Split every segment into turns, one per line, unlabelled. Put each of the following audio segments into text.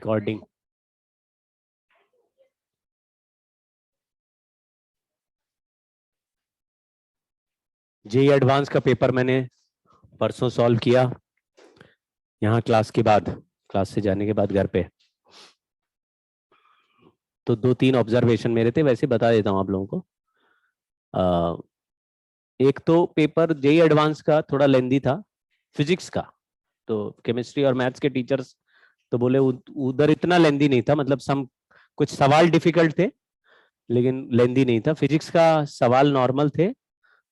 Recording. JEE advance का paper मैंने परसों सॉल्व किया, यहाँ क्लास के बाद, क्लास से जाने के बाद घर पे। तो 2-3 ऑब्जर्वेशन मेरे थे, वैसे बता देता हूँ आप लोगों को। एक तो पेपर जेईई एडवांस का थोड़ा लेंदी था फिजिक्स का, तो केमिस्ट्री और मैथ्स के टीचर्स तो बोले उधर इतना लेंदी नहीं था, मतलब कुछ सवाल डिफिकल्ट थे लेकिन लेंदी नहीं था। फिजिक्स का सवाल नॉर्मल थे,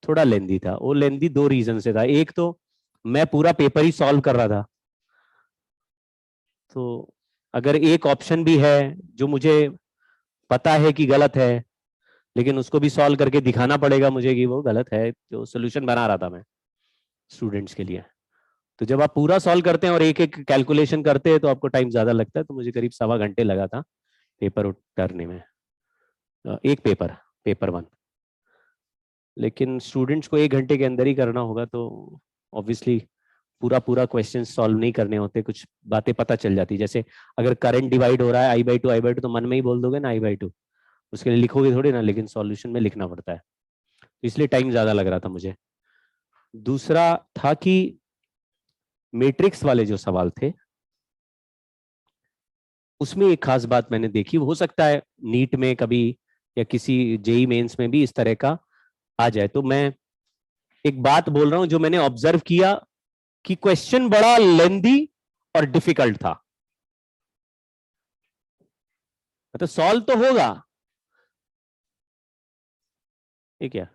थोड़ा लेंदी था। वो लेंदी 2 रीजन से था। एक तो मैं पूरा पेपर ही सॉल्व कर रहा था, तो अगर एक ऑप्शन भी है जो मुझे पता है कि गलत है, लेकिन उसको भी सॉल्व करके दिखाना पड़ेगा मुझे कि वो गलत है, तो सोल्यूशन बना रहा था मैं स्टूडेंट्स के लिए। तो जब आप पूरा सॉल्व करते हैं और एक एक कैलकुलेशन करते हैं तो आपको टाइम ज्यादा लगता है, तो मुझे करीब 1.25 घंटे लगा था पेपर उतारने में। एक पेपर 1, लेकिन स्टूडेंट्स को 1 घंटे के अंदर ही करना होगा, तो ऑब्वियसली पूरा पूरा क्वेश्चन सॉल्व नहीं करने होते, कुछ बातें पता चल जाती। जैसे अगर करंट डिवाइड हो रहा है I/2 तो मन में ही बोल दोगे ना I/2, उसके लिए लिखोगे थोड़ी ना, लेकिन सॉल्यूशन में लिखना पड़ता है, तो इसलिए टाइम ज्यादा लग रहा था मुझे। दूसरा था कि मैट्रिक्स वाले जो सवाल थे उसमें एक खास बात मैंने देखी, हो सकता है नीट में कभी या किसी जेईई मेंस में भी इस तरह का आ जाए। तो मैं एक बात बोल रहा हूं जो मैंने ऑब्जर्व किया कि क्वेश्चन बड़ा लेंदी और डिफिकल्ट था। मतलब सॉल्व तो होगा, ये क्या,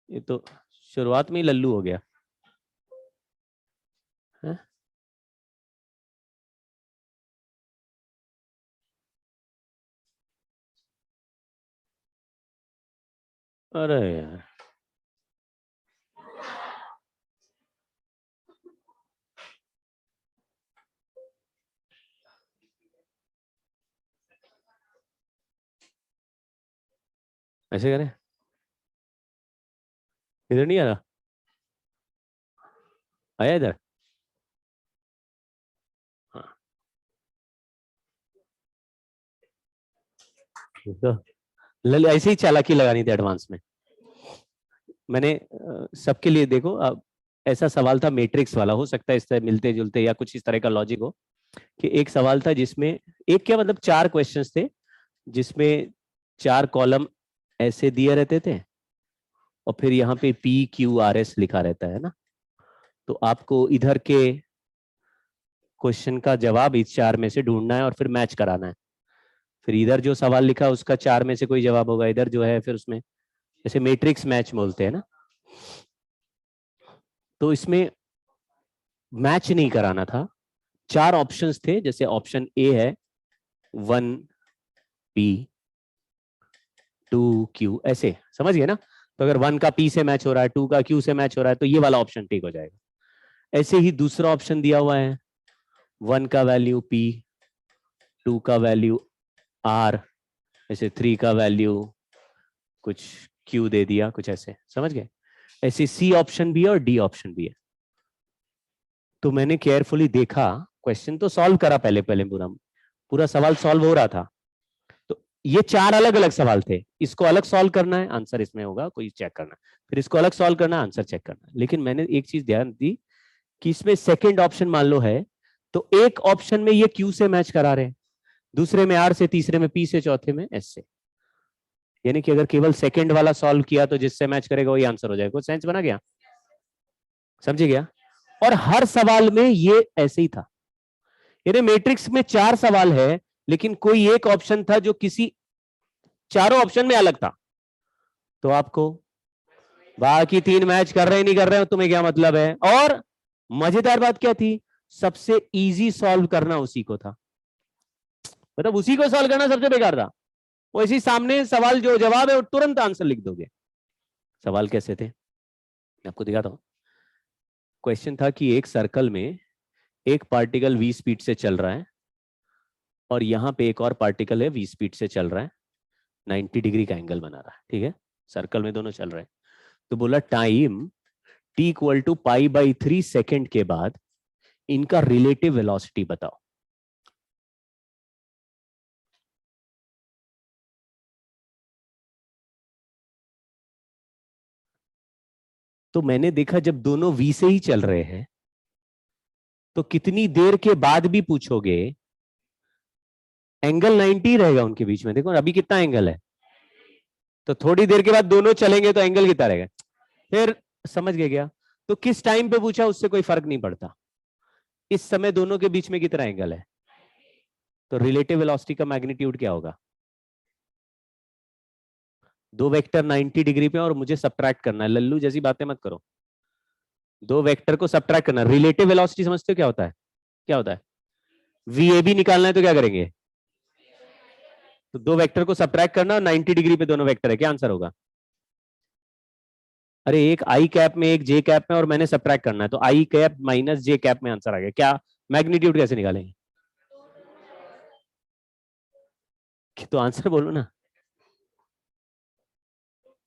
ये तो शुरुआत में ही लल्लू हो गया है? अरे यार, ऐसे करें, इधर नहीं आ रहा, आया इधर। हाँ, तो ऐसे ही चालाकी लगानी थी एडवांस में। मैंने सबके लिए देखो, अब ऐसा सवाल था मैट्रिक्स वाला, हो सकता है इससे मिलते जुलते या कुछ इस तरह का लॉजिक हो, कि एक सवाल था जिसमें एक क्या मतलब 4 क्वेश्चंस थे, जिसमें 4 कॉलम ऐसे दिए रहते थे और फिर यहाँ पे PQRS लिखा रहता है ना, तो आपको इधर के क्वेश्चन का जवाब इस 4 में से ढूंढना है और फिर मैच कराना है। फिर इधर जो सवाल लिखा उसका 4 में से कोई जवाब होगा, इधर जो है फिर उसमें, जैसे मैट्रिक्स मैच बोलते हैं ना, तो इसमें मैच नहीं कराना था। 4 ऑप्शंस थे, जैसे ऑप्शन ए है 1P 2Q, ऐसे समझ गए ना। तो अगर 1 का P से मैच हो रहा है, 2 का Q से मैच हो रहा है, तो ये वाला ऑप्शन ठीक हो जाएगा। ऐसे ही दूसरा ऑप्शन दिया हुआ है 1 का वैल्यू P, 2 का वैल्यू R, ऐसे 3 का वैल्यू कुछ Q दे दिया, कुछ ऐसे, समझ गए। ऐसे C ऑप्शन भी है और D ऑप्शन भी है। तो मैंने केयरफुली देखा, क्वेश्चन तो सॉल्व करा, पहले पहले पूरा पूरा सवाल सॉल्व हो रहा था। तो ये 4 अलग अलग सवाल थे, इसको अलग सॉल्व करना है, आंसर इसमें होगा, कोई चेक करना है, फिर इसको अलग सॉल्व करना है, आंसर चेक करना है। लेकिन मैंने एक चीज ध्यान दी कि इसमें सेकंड ऑप्शन मान लो है, तो एक ऑप्शन में ये Q से मैच करा रहे हैं, दूसरे में R से, तीसरे में P से, चौथे में S से। यानी कि अगर केवल सेकंड वाला सॉल्व किया तो जिससे मैच करेगा वही आंसर हो जाएगा। कुछ सेंस बना गया, समझे गया। और हर सवाल में ये ऐसे ही था, यानी मैट्रिक्स में 4 सवाल है, लेकिन कोई एक ऑप्शन था जो किसी चारों ऑप्शन में अलग था। तो आपको बाकी 3 मैच कर रहे नहीं कर रहे हो, तुम्हें क्या मतलब है। और मजेदार बात क्या थी, सबसे इजी सॉल्व करना उसी को था, मतलब उसी को सॉल्व करना सबसे बेकार था। वो इसी सामने सवाल जो जवाब है वो तुरंत आंसर लिख दोगे। सवाल कैसे थे मैं आपको दिखाता हूं। क्वेश्चन था कि एक सर्कल में एक पार्टिकल v स्पीड से चल रहा है और यहां पे एक और पार्टिकल है v स्पीड से चल रहा है, 90 डिग्री का एंगल बना रहा है, ठीक है, सर्कल में दोनों चल रहे हैं। तो बोला time t equal to π/3 second के बाद इनका रिलेटिव वेलोसिटी बताओ। तो मैंने देखा जब दोनों V से ही चल रहे हैं तो कितनी देर के बाद भी पूछोगे एंगल 90 रहेगा उनके बीच में। देखो अभी कितना एंगल है, तो थोड़ी देर के बाद दोनों चलेंगे तो एंगल कितना रहेगा। फिर समझ गए क्या? तो किस टाइम पे पूछा उससे कोई फर्क नहीं पड़ता, इस समय दोनों के बीच में कितना एंगल है। तो रिलेटिव वेलोसिटी का मैग्नीट्यूड क्या होगा? दो वेक्टर 90 डिग्री पे और मुझे सब्ट्रैक्ट करना है। लल्लू जैसी बातें मत करो, दो वेक्टर को सब्ट्रैक्ट करना। रिलेटिव वेलोसिटी समझते हो क्या होता है? क्या होता है? वीएबी निकालना है तो क्या करेंगे? तो दो वेक्टर को सब्ट्रैक्ट करना, 90 डिग्री पे दोनों वेक्टर है, क्या आंसर होगा? अरे एक आई कैप में एक जे कैप में और मैंने सब्ट्रैक्ट करना है, तो आई कैप माइनस जे कैप में आंसर आ गया। क्या मैग्नीट्यूड कैसे निकालेंगे? तो आंसर बोलो ना।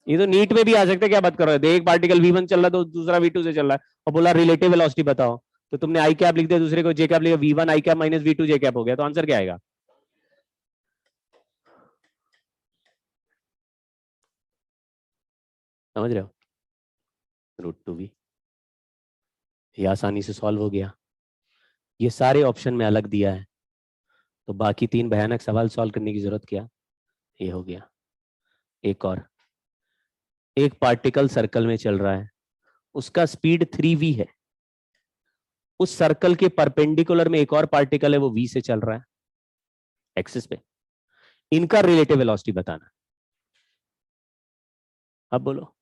ये तो नीट में भी आ सकता है, क्या बात कर रहे थे? एक पार्टिकल V1 चल रहा है तो दूसरा V2 से चल रहा है और बोला रिलेटिव वेलोसिटी बताओ, तो तुमने आई कैप लिख दिया, दूसरे को जे कैप लिखा, V1 आई कैप माइनस V2 जे कैप हो गया, तो आंसर क्या आएगा? समझ रहे हो? √2V। ये आसानी से सॉल्व हो गया। ये सारे ऑप्शन में अलग दिया है, तो बाकी तीन भयानक सवाल सॉल्व करने की जरूरत क्या? ये हो गया। एक और, एक पार्टिकल सर्कल में चल रहा है, उसका स्पीड 3v है, उस सर्कल के परपेंडिकुलर में एक और पार्टिकल है, वो v से चल रहा है एक्सिस पे। इनका रिलेटिव वेलोसिटी बताना। अब बोलो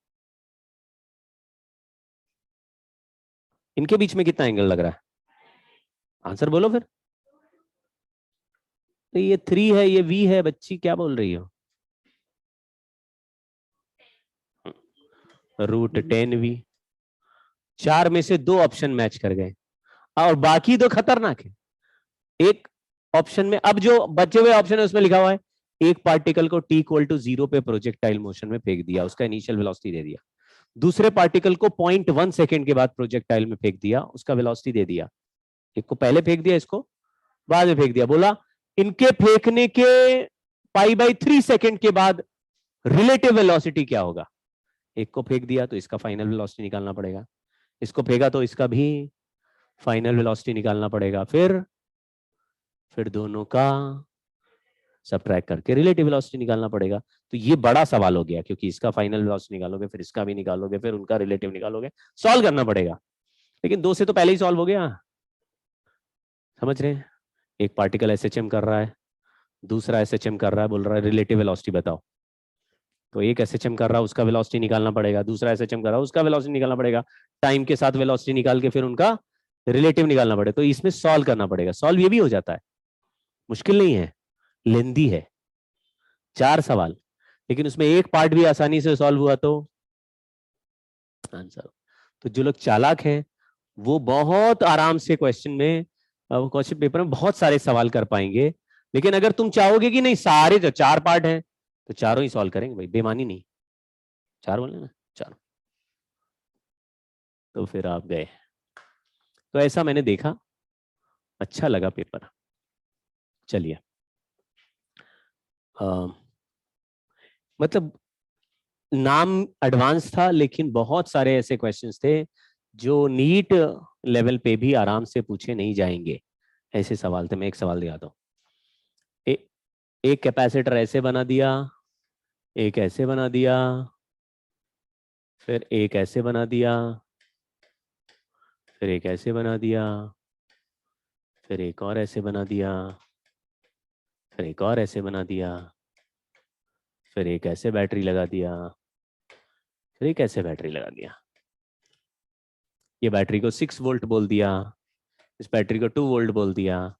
इनके बीच में कितना एंगल लग रहा है? आंसर बोलो फिर। तो ये 3 है, ये v है, बच्ची क्या बोल रही हो? √10v। चार में से दो ऑप्शन मैच कर गए और बाकी तो खतरनाक है। एक ऑप्शन में अब जो बचे हुए ऑप्शन है उसमें लिखा हुआ है एक पार्टिकल को t=0 पे प्रोजेक्टाइल मोशन में फेंक दिया, उसका इनिशियल वेलोसिटी दे दिया। दूसरे पार्टिकल को 0.1 सेकेंड के बाद प्रोजेक्टाइल में फेंक दिया, उसका वेलोसिटी दे दिया। एक को पहले फेंक दिया, इसको बाद में फेंक दिया। बोला इनके फेंकने के π/3 सेकेंड के बाद रिलेटिव वेलोसिटी क्या होगा? एक को फेंक दिया तो इसका फाइनल वेलोसिटी निकालना पड़ेगा, इसको फेंका तो इसका भी फाइनल वेलोसिटी निकालना पड़ेगा, फिर दोनों का सबट्रैक्ट करके रिलेटिव वेलोसिटी निकालना पड़ेगा। तो ये बड़ा सवाल हो गया, क्योंकि इसका फाइनल वेलोसिटी निकालोगे, फिर इसका भी निकालोगे, फिर उनका रिलेटिव निकालोगे, सॉल्व करना पड़ेगा। लेकिन दो से तो पहले ही सॉल्व हो गया। समझ रहे हैं? एक पार्टिकल एसएचएम कर रहा है, दूसरा एसएचएम कर रहा है, बोल रहा है रिलेटिव वेलोसिटी बताओ। तो एक एसएचएम कर रहा है, उसका वेलोसिटी निकालना पड़ेगा, दूसरा एसएचएम कर रहा है, उसका वेलोसिटी निकालना पड़ेगा, टाइम के साथ वेलोसिटी निकाल के फिर उनका रिलेटिव निकालना पड़ेगा। तो इसमें सॉल्व करना पड़ेगा। सॉल्व ये भी हो जाता है, मुश्किल नहीं है, लेंदी है, 4 सवाल, लेकिन उसमें एक पार्ट भी आसानी से सॉल्व हुआ तो आंसर। तो जो लोग चालाक हैं वो बहुत आराम से क्वेश्चन में, क्वेश्चन पेपर में बहुत सारे सवाल कर पाएंगे। लेकिन अगर तुम चाहोगे कि नहीं सारे जो 4 पार्ट हैं तो चारों ही सॉल्व करेंगे भाई, बेमानी नहीं। 4 बोले ना, 4। तो फिर आप गए। तो ऐसा मैंने देखा, अच्छा लगा पेपर। चलिए, मतलब नाम एडवांस था, लेकिन बहुत सारे ऐसे क्वेश्चंस थे जो नीट लेवल पे भी आराम से पूछे नहीं जाएंगे, ऐसे सवाल थे। मैं एक सवाल दिखाता हूँ। एक कैपेसिटर ऐसे बना दिया, एक ऐसे बना दिया, फिर एक ऐसे बना दिया, फिर एक ऐसे बना दिया, फिर एक और ऐसे बना दिया, फिर एक और ऐसे बना दिया, फिर एक ऐसे बैटरी लगा दिया, फिर एक ऐसे बैटरी लगा दिया। ये बैटरी को 6 वोल्ट बोल दिया, इस बैटरी को 2 वोल्ट बोल दिया।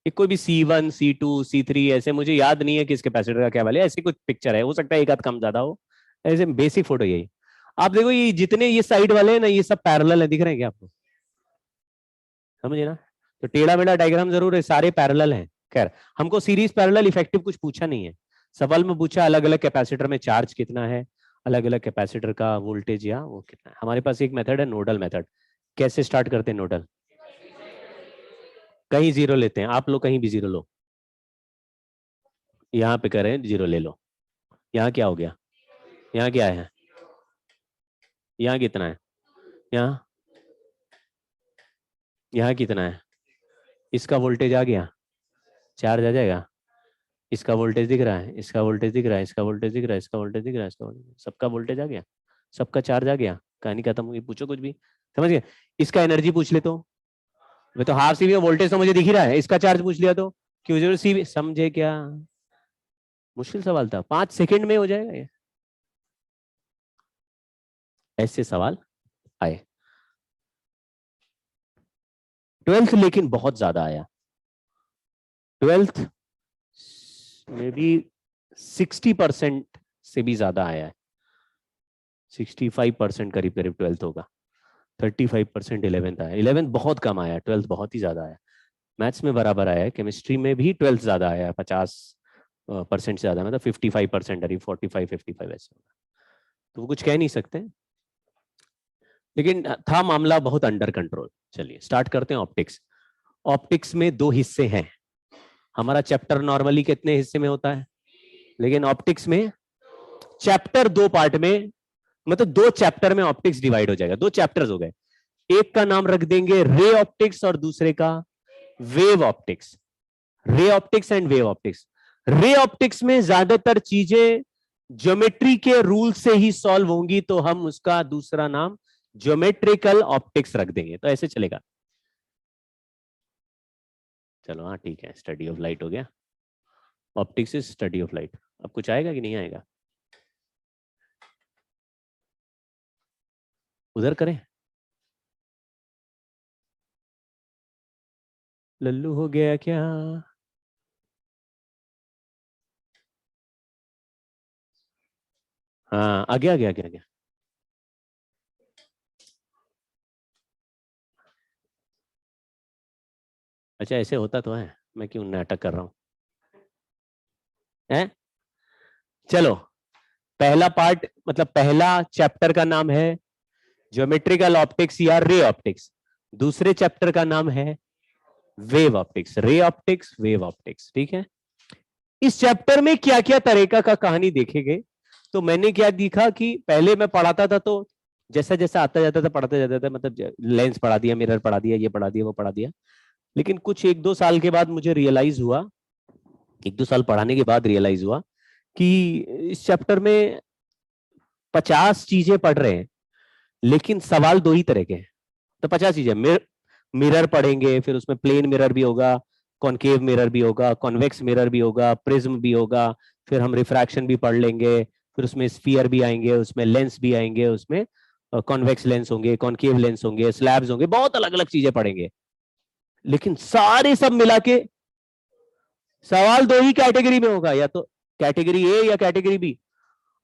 एक कोई भी C1 C2 C3 ऐसे, मुझे याद नहीं है कि इस कैपेसिटर का क्या वैल्यू है, ऐसी कुछ पिक्चर है, हो सकता है एक आध कम ज्यादा हो। ऐसे बेसिक फोटो यही। आप देखो ये जितने ये साइड वाले हैं ना, ये सब पैरेलल है, दिख रहे हैं क्या आपको? समझे ना? तो टेढ़ा मेढ़ा डायग्राम जरूर है, सारे पैरेलल हैं। खैर, हमको सीरीज पैरेलल इफेक्टिव कुछ पूछा नहीं है। सवाल में पूछा अलग अलग कैपेसिटर में चार्ज कितना है, अलग अलग कैपेसिटर का वोल्टेज या वो कितना है। हमारे पास एक मेथड है नोडल मेथड। कैसे स्टार्ट करते हैं नोडल? कहीं जीरो लेते हैं, आप लोग कहीं भी जीरो लो। यहाँ पे करें जीरो ले लो। यहाँ क्या हो गया? यहाँ क्या है? यहाँ कितना है? यहाँ कितना है, इसका वोल्टेज आ गया, चार्ज आ जाएगा, इसका वोल्टेज दिख रहा है, इसका वोल्टेज दिख रहा है, इसका वोल्टेज दिख रहा है, इसका वोल्टेज दिख रहा है, इसका वोल्टेज, सबका वोल्टेज आ गया, सबका चार्ज आ गया, कहानी खत्म हुई। पूछो कुछ भी, समझ गए। इसका एनर्जी पूछ ले तो, मैं तो हाफ सी वोल्टेज तो मुझे दिख ही रहा है, इसका चार्ज पूछ लिया तो क्यू सी, समझे क्या? मुश्किल सवाल था, 5 सेकंड में हो जाएगा ये। ऐसे सवाल आए। 12th लेकिन बहुत ज्यादा आया, 12th में भी 60% से भी ज्यादा आया है, 65% करीब करीब 12th होगा, 35% 11th आया, 11th बहुत कम आया, 12th बहुत ही ज्यादा आया। मैथ्स में बराबर आया है, केमिस्ट्री में भी 12th ज्यादा आया है, 50% से ज्यादा, मतलब 55% 45 55 ऐसे होगा, तो वो कुछ कह नहीं सकते, लेकिन था मामला बहुत अंडर कंट्रोल। चलिए स्टार्ट करते हैं ऑप्टिक्स। ऑप्टिक्स में 2 हिस्से हैं, हमारा चैप्टर नॉर्मली कितने हिस्से में होता है, लेकिन ऑप्टिक्स में चैप्टर 2 पार्ट में, मतलब 2 चैप्टर में ऑप्टिक्स डिवाइड हो जाएगा, 2 चैप्टर्स हो गए, एक का नाम रख देंगे रे ऑप्टिक्स और दूसरे का wave optics. Ray optics and wave optics. Ray optics में ज्यादातर चीजें ज्योमेट्री के रूल से ही सॉल्व होंगी, तो हम उसका दूसरा नाम ज्योमेट्रिकल ऑप्टिक्स रख देंगे, तो ऐसे चलेगा। चलो हाँ ठीक है, स्टडी ऑफ लाइट हो गया, optics is study of light. अब कुछ आएगा कि नहीं आएगा, उधर करें, लल्लू हो गया क्या? हाँ आ गया आ गया आ गया आ गया। अच्छा ऐसे होता तो है, मैं क्यों नाटक कर रहा हूं है? चलो पहला पार्ट, मतलब पहला चैप्टर का नाम है ज्योमेट्रिकल ऑप्टिक्स या रे ऑप्टिक्स, दूसरे चैप्टर का नाम है wave optics, ray optics wave optics, ठीक है। इस चैप्टर में क्या क्या तरीका का कहानी देखेंगे, तो मैंने क्या देखा कि पहले मैं पढ़ाता था तो जैसा जैसा आता जाता था पढ़ाते जाता था, मतलब लेंस पढ़ा दिया, मिरर पढ़ा दिया, ये पढ़ा दिया, वो पढ़ा दिया, लेकिन कुछ 1-2 साल के बाद मुझे रियलाइज हुआ, 1-2 साल पढ़ाने के बाद रियलाइज हुआ कि इस चैप्टर में 50 चीजें पढ़ रहे हैं, लेकिन सवाल 2 ही तरह के हैं। तो 50 चीजें, मिरर पढ़ेंगे, फिर उसमें प्लेन मिरर भी होगा, कॉनकेव मिरर भी होगा, कॉन्वेक्स मिरर भी होगा, प्रिज्म भी होगा, फिर हम रिफ्रैक्शन भी पढ़ लेंगे, फिर उसमें स्फीयर भी आएंगे, उसमें लेंस भी आएंगे, उसमें कॉन्वेक्स लेंस होंगे, कॉनकेव लेंस होंगे, स्लैब्स होंगे, बहुत अलग अलग चीजें पढ़ेंगे, लेकिन सारे सब मिला के सवाल 2 ही कैटेगरी में होगा, या तो कैटेगरी ए या कैटेगरी बी।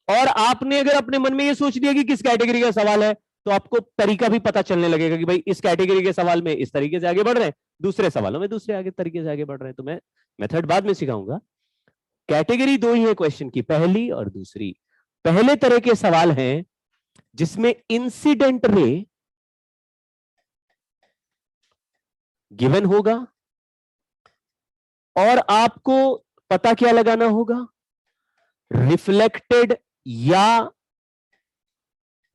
और आपने अगर अपने मन में ये सोच लिया कि किस कैटेगरी का सवाल है, तो आपको तरीका भी पता चलने लगेगा कि भाई इस कैटेगरी के सवाल में इस तरीके से आगे बढ़ रहे हैं, दूसरे सवालों में दूसरे आगे तरीके से आगे बढ़ रहे हैं। तो मैं मेथड बाद में सिखाऊंगा। कैटेगरी 2 ही है क्वेश्चन की, पहली और दूसरी। पहले तरह के सवाल हैं जिसमें इंसिडेंट रे गिवन होगा और आपको पता क्या लगाना होगा, रिफ्लेक्टेड या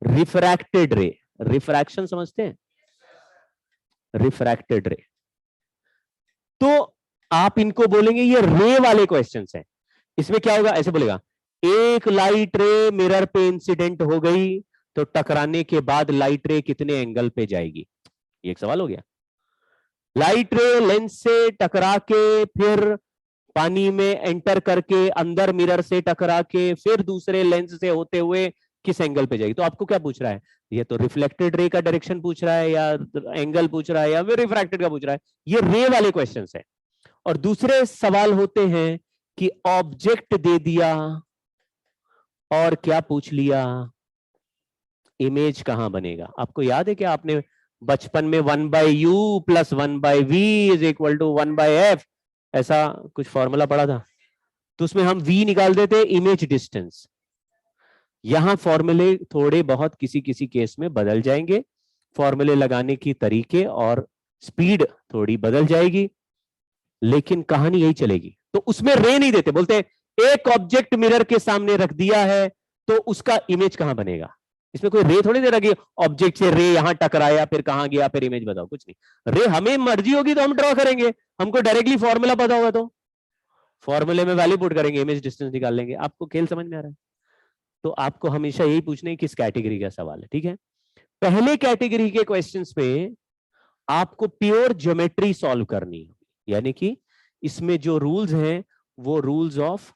रिफ्रैक्टेड रे। रिफ्रैक्शन समझते हैं, रिफ्रैक्टेड रे, तो आप इनको बोलेंगे ये रे वाले क्वेश्चंस हैं। इसमें क्या होगा, ऐसे बोलेगा, एक लाइट रे मिरर पे इंसिडेंट हो गई तो टकराने के बाद लाइट रे कितने एंगल पे जाएगी, ये एक सवाल हो गया। लाइट रे लेंस से टकरा के फिर पानी में एंटर करके अंदर मिरर से टकरा के फिर दूसरे लेंस से होते हुए किस एंगल पे जाएगी। तो आपको क्या पूछ रहा है, ये तो रिफ्लेक्टेड रे का डायरेक्शन पूछ रहा है, या एंगल पूछ रहा है, या फिर रिफ्रैक्टेड का पूछ रहा है। ये रे वाले क्वेश्चंस है। और दूसरे सवाल होते हैं कि ऑब्जेक्ट दे दिया और क्या पूछ लिया, इमेज कहां बनेगा। आपको याद है कि आपने बचपन में 1/u + 1/v = 1/f ऐसा कुछ फॉर्मूला पढ़ा था, तो उसमें हम v निकाल देते इमेज डिस्टेंस। यहां फॉर्मूले थोड़े बहुत किसी किसी केस में बदल जाएंगे, फॉर्मूले लगाने की तरीके और स्पीड थोड़ी बदल जाएगी, लेकिन कहानी यही चलेगी। तो उसमें रे नहीं देते, बोलते एक ऑब्जेक्ट मिरर के सामने रख दिया है तो उसका इमेज कहां बनेगा, इसमें कोई रे थोड़ी दे रखी, ऑब्जेक्ट से रे यहां टकराया फिर कहां गया फिर इमेज बताओ, कुछ नहीं। रे हमें मर्जी होगी तो हम ड्रॉ करेंगे, हमको डायरेक्टली फॉर्मूला पता होगा तो फॉर्मूले में वैल्यू पुट करेंगे, इमेज डिस्टेंस निकाल लेंगे। आपको खेल समझ में आ रहा है? तो आपको हमेशा यही पूछना है किस कैटेगरी का सवाल है, ठीक है। पहले कैटेगरी के क्वेश्चंस में आपको प्योर ज्योमेट्री सॉल्व करनी है, यानी कि इसमें जो रूल्स हैं वो रूल्स ऑफ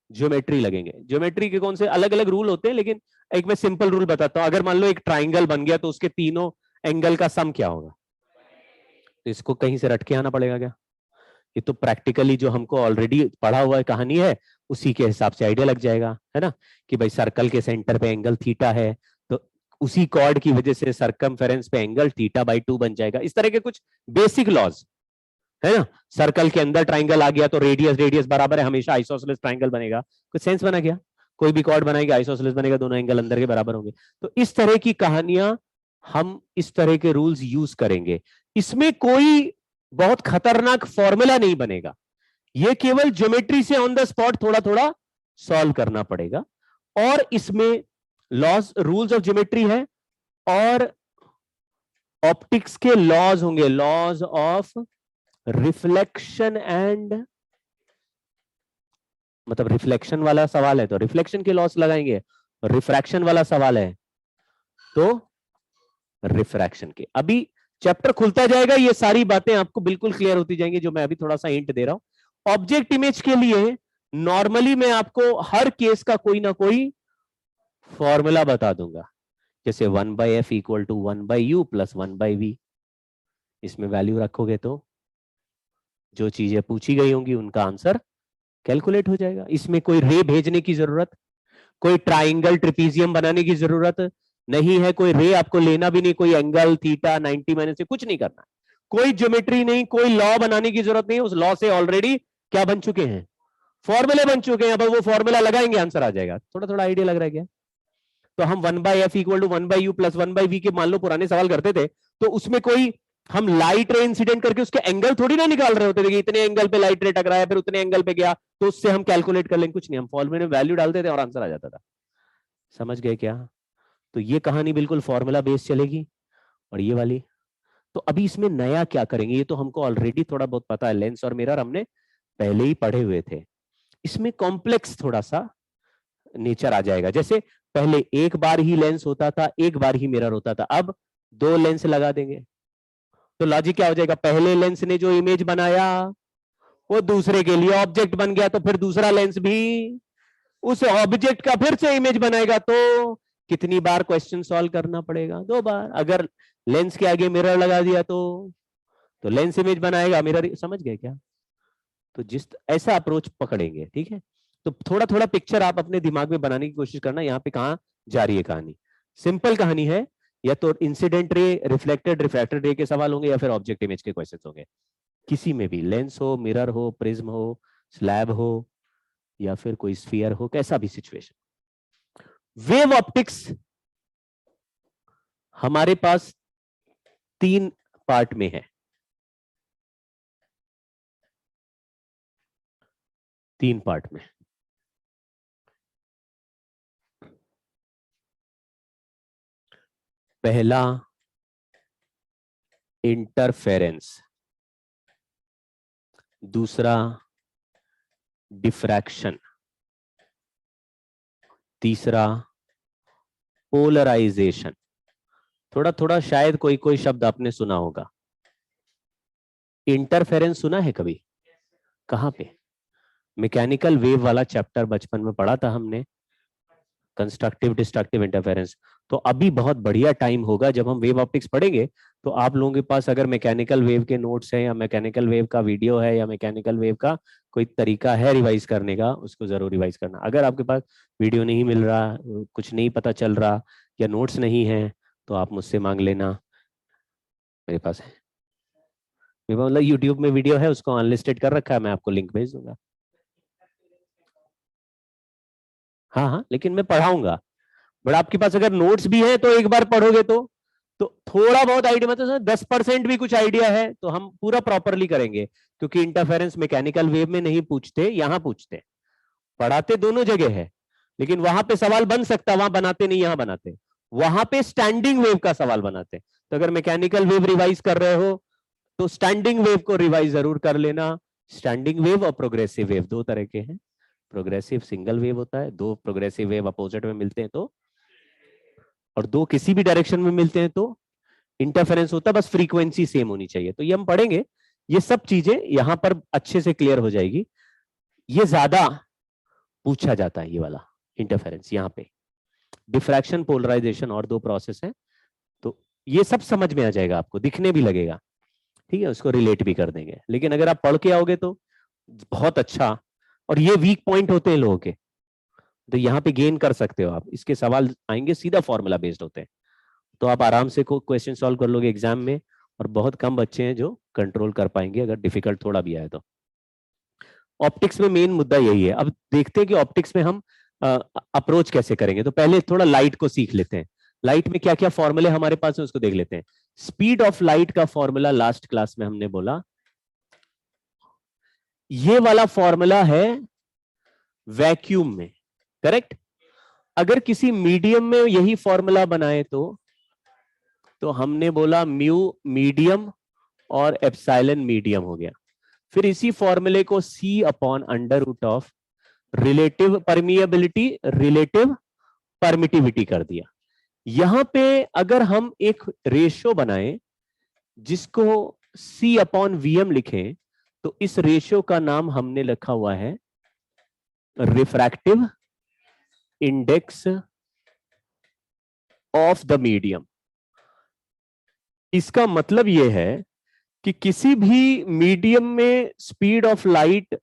ज्योमेट्री लगेंगे। ज्योमेट्री के कौन से अलग अलग रूल होते हैं, लेकिन एक मैं सिंपल रूल बताता हूं। अगर मान लो एक ट्राइंगल बन गया तो उसके तीनों एंगल का सम क्या होगा? तो इसको कहीं से रट के आना पड़ेगा क्या? ये तो प्रैक्टिकली जो हमको ऑलरेडी पढ़ा हुआ है कहानी है उसी के हिसाब से आइडिया लग जाएगा, है ना, कि भाई सर्कल के सेंटर पे एंगल थीटा है तो उसी कॉर्ड की वजह से सरकमफेरेंस पे एंगल थीटा बाई 2 बन जाएगा। इस तरह के कुछ बेसिक लॉज है ना। सर्कल के अंदर ट्राइंगल आ गया तो रेडियस रेडियस बराबर है, हमेशा आइसोसेलेस ट्राइंगल बनेगा। कुछ सेंस बना गया? कोई भी कॉर्ड बनाएगा आइसोसेलेस बनेगा, दोनों एंगल अंदर के बराबर होंगे। तो इस तरह की कहानियां हम इस तरह के रूल्स यूज करेंगे। इसमें कोई बहुत खतरनाक फॉर्मूला नहीं बनेगा, ये केवल ज्योमेट्री से ऑन द स्पॉट थोड़ा थोड़ा सॉल्व करना पड़ेगा। और इसमें लॉज रूल्स ऑफ ज्योमेट्री है और ऑप्टिक्स के लॉज होंगे, लॉज ऑफ रिफ्लेक्शन एंड, मतलब रिफ्लेक्शन वाला सवाल है तो रिफ्लेक्शन के लॉस लगाएंगे, रिफ्रैक्शन वाला सवाल है तो रिफ्रैक्शन के। अभी चैप्टर खुलता जाएगा, ये सारी बातें आपको बिल्कुल क्लियर होती जाएंगी, जो मैं अभी थोड़ा सा हिंट दे रहा हूं। ऑब्जेक्ट इमेज के लिए नॉर्मली मैं आपको हर केस का कोई ना कोई फॉर्मूला बता दूंगा, जैसे 1/f equal to 1/u plus 1/v। इसमें वैल्यू रखोगे तो जो चीजें पूछी गई होंगी उनका आंसर कैलकुलेट हो जाएगा। इसमें कोई रे भेजने की जरूरत, कोई ट्राइंगल ट्रिपीजियम बनाने की जरूरत नहीं है, कोई रे आपको लेना भी नहीं, कोई एंगल थीटा 90 माइनस से कुछ नहीं करना, कोई ज्योमेट्री नहीं, कोई लॉ बनाने की जरूरत नहीं। उस लॉ से ऑलरेडी क्या बन चुके हैं? फॉर्मूले बन चुके हैं। अब वो फॉर्मूला लगाएंगे आंसर आ जाएगा। थोड़ा थोड़ा आइडिया लग रहा है क्या? तो हम 1/f equal to 1/u plus 1/v के मान लो पुराने सवाल करते थे तो उसमें कोई हम लाइट रे इंसिडेंट करके उसके एंगल थोड़ी ना निकाल रहे होते थे कि इतने एंगल पे लाइट रे टकराया फिर उतने एंगल पे गया तो उससे हम कैलकुलेट कर लेंगे, कुछ नहीं, हम फॉर्मूले में वैल्यू डालते थे और आंसर आ जाता था। समझ गए क्या? तो ये कहानी बिल्कुल फॉर्मूला बेस्ड चलेगी। और ये वाली तो अभी इसमें नया क्या करेंगे, ये तो हमको ऑलरेडी थोड़ा बहुत पता है, लेंस और मिरर हमने पहले ही पढ़े हुए थे। इसमें कॉम्प्लेक्स थोड़ा सा नेचर आ जाएगा। जैसे पहले एक बार ही लेंस होता था, एक बार ही मिरर होता था, अब 2 लेंस लगा देंगे। तो लॉजिक क्या हो जाएगा? पहले लेंस ने जो इमेज बनाया वो दूसरे के लिए ऑब्जेक्ट बन गया, तो फिर दूसरा लेंस भी उस ऑब्जेक्ट का फिर से इमेज बनाएगा। तो कितनी बार क्वेश्चन सॉल्व करना पड़ेगा? 2 बार। अगर लेंस के आगे मिरर लगा दिया तो लेंस इमेज बनाएगा, मिरर। समझ गए क्या? तो जिस ऐसा अप्रोच पकड़ेंगे, ठीक है। तो थोड़ा थोड़ा पिक्चर आप अपने दिमाग में बनाने की कोशिश करना, यहाँ पे कहाँ जा रही है कहानी। सिंपल कहानी है, या तो इंसिडेंट रे, रिफ्लेक्टेड रिफ्रैक्टेड रे के सवाल होंगे या फिर ऑब्जेक्ट इमेज के क्वेश्चंस होंगे। किसी में भी, लेंस हो, मिरर हो, प्रिज्म हो, स्लैब हो या फिर कोई स्फीयर हो, कैसा भी सिचुएशन। वेव ऑप्टिक्स हमारे पास 3 पार्ट में है, 3 पार्ट में। पहला इंटरफेरेंस, दूसरा डिफ्रैक्शन, तीसरा पोलराइजेशन। थोड़ा थोड़ा शायद कोई कोई शब्द आपने सुना होगा। इंटरफेरेंस सुना है कभी? कहां पे? मैकेनिकल वेव वाला चैप्टर बचपन में पढ़ा था हमने, कंस्ट्रक्टिव डिस्ट्रक्टिव इंटरफेरेंस। तो अभी बहुत बढ़िया टाइम होगा जब हम वेव ऑप्टिक्स पढ़ेंगे तो आप लोगों के पास अगर मैकेनिकल वेव के नोट्स हैं या मैकेनिकल वेव का वीडियो है या मैकेनिकल वेव का कोई तरीका है रिवाइज करने का, उसको जरूर रिवाइज करना। अगर आपके पास वीडियो नहीं मिल रहा, कुछ नहीं पता चल रहा या नोट्स नहीं है तो आप मुझसे मांग लेना, मेरे पास है। मतलब यूट्यूब में वीडियो है, उसको अनलिस्टेड कर रखा है, मैं आपको लिंक भेज दूंगा। हाँ हाँ, लेकिन मैं पढ़ाऊंगा। बट आपके पास अगर नोट्स भी है तो एक बार पढ़ोगे तो थोड़ा बहुत आइडिया, मतलब 10% भी कुछ आइडिया है तो हम पूरा प्रॉपरली करेंगे। क्योंकि इंटरफेरेंस मैकेनिकल वेव में नहीं पूछते, यहां पूछते। पढ़ाते दोनों जगह है लेकिन वहां पे सवाल बन सकता, वहां बनाते नहीं, यहां बनाते। वहां पे स्टैंडिंग वेव का सवाल बनाते। तो अगर मैकेनिकल वेव रिवाइज कर रहे हो तो स्टैंडिंग वेव को रिवाइज जरूर कर लेना। स्टैंडिंग वेव और प्रोग्रेसिव वेव दो तरह के हैं। प्रोग्रेसिव सिंगल वेव होता है, दो प्रोग्रेसिव वेव अपोजिट में मिलते हैं तो, और दो किसी भी डायरेक्शन में मिलते हैं तो इंटरफेरेंस होता है, बस फ्रीक्वेंसी सेम होनी चाहिए। तो ये हम पढ़ेंगे, ये सब चीजें यहां पर अच्छे से क्लियर हो जाएगी। ये ज्यादा पूछा जाता है ये वाला इंटरफेरेंस। यहाँ पे डिफ्रैक्शन, पोलराइजेशन और दो प्रोसेस है, तो ये सब समझ में आ जाएगा, आपको दिखने भी लगेगा, ठीक है, उसको रिलेट भी कर देंगे। लेकिन अगर आप पढ़ के आओगे तो बहुत अच्छा। और ये वीक पॉइंट होते हैं लोगों के, तो यहाँ पे गेन कर सकते हो आप। इसके सवाल आएंगे सीधा फॉर्मूला बेस्ड होते हैं, तो आप आराम से क्वेश्चन सॉल्व कर लोगे एग्जाम में। और बहुत कम बच्चे हैं जो कंट्रोल कर पाएंगे अगर डिफिकल्ट थोड़ा भी आए तो। ऑप्टिक्स में मेन मुद्दा यही है। अब देखते हैं कि ऑप्टिक्स में हम अप्रोच कैसे करेंगे। तो पहले थोड़ा लाइट को सीख लेते हैं। लाइट में क्या क्या फॉर्मूले हमारे पास है उसको देख लेते हैं। स्पीड ऑफ लाइट का फॉर्मूला लास्ट क्लास में हमने बोला, ये वाला फॉर्मूला है वैक्यूम में, करेक्ट। अगर किसी मीडियम में यही फॉर्मूला बनाए तो हमने बोला म्यू मीडियम और एप्सिलॉन मीडियम हो गया। फिर इसी फॉर्मूले को C upon under root of relative permeability, relative permittivity कर दिया। यहां पे अगर हम एक रेशियो बनाएं जिसको C अपॉन VM लिखें, तो इस रेशियो का नाम हमने लिखा हुआ है refractive index of the medium. इसका मतलब यह है कि किसी भी मीडियम में स्पीड ऑफ लाइट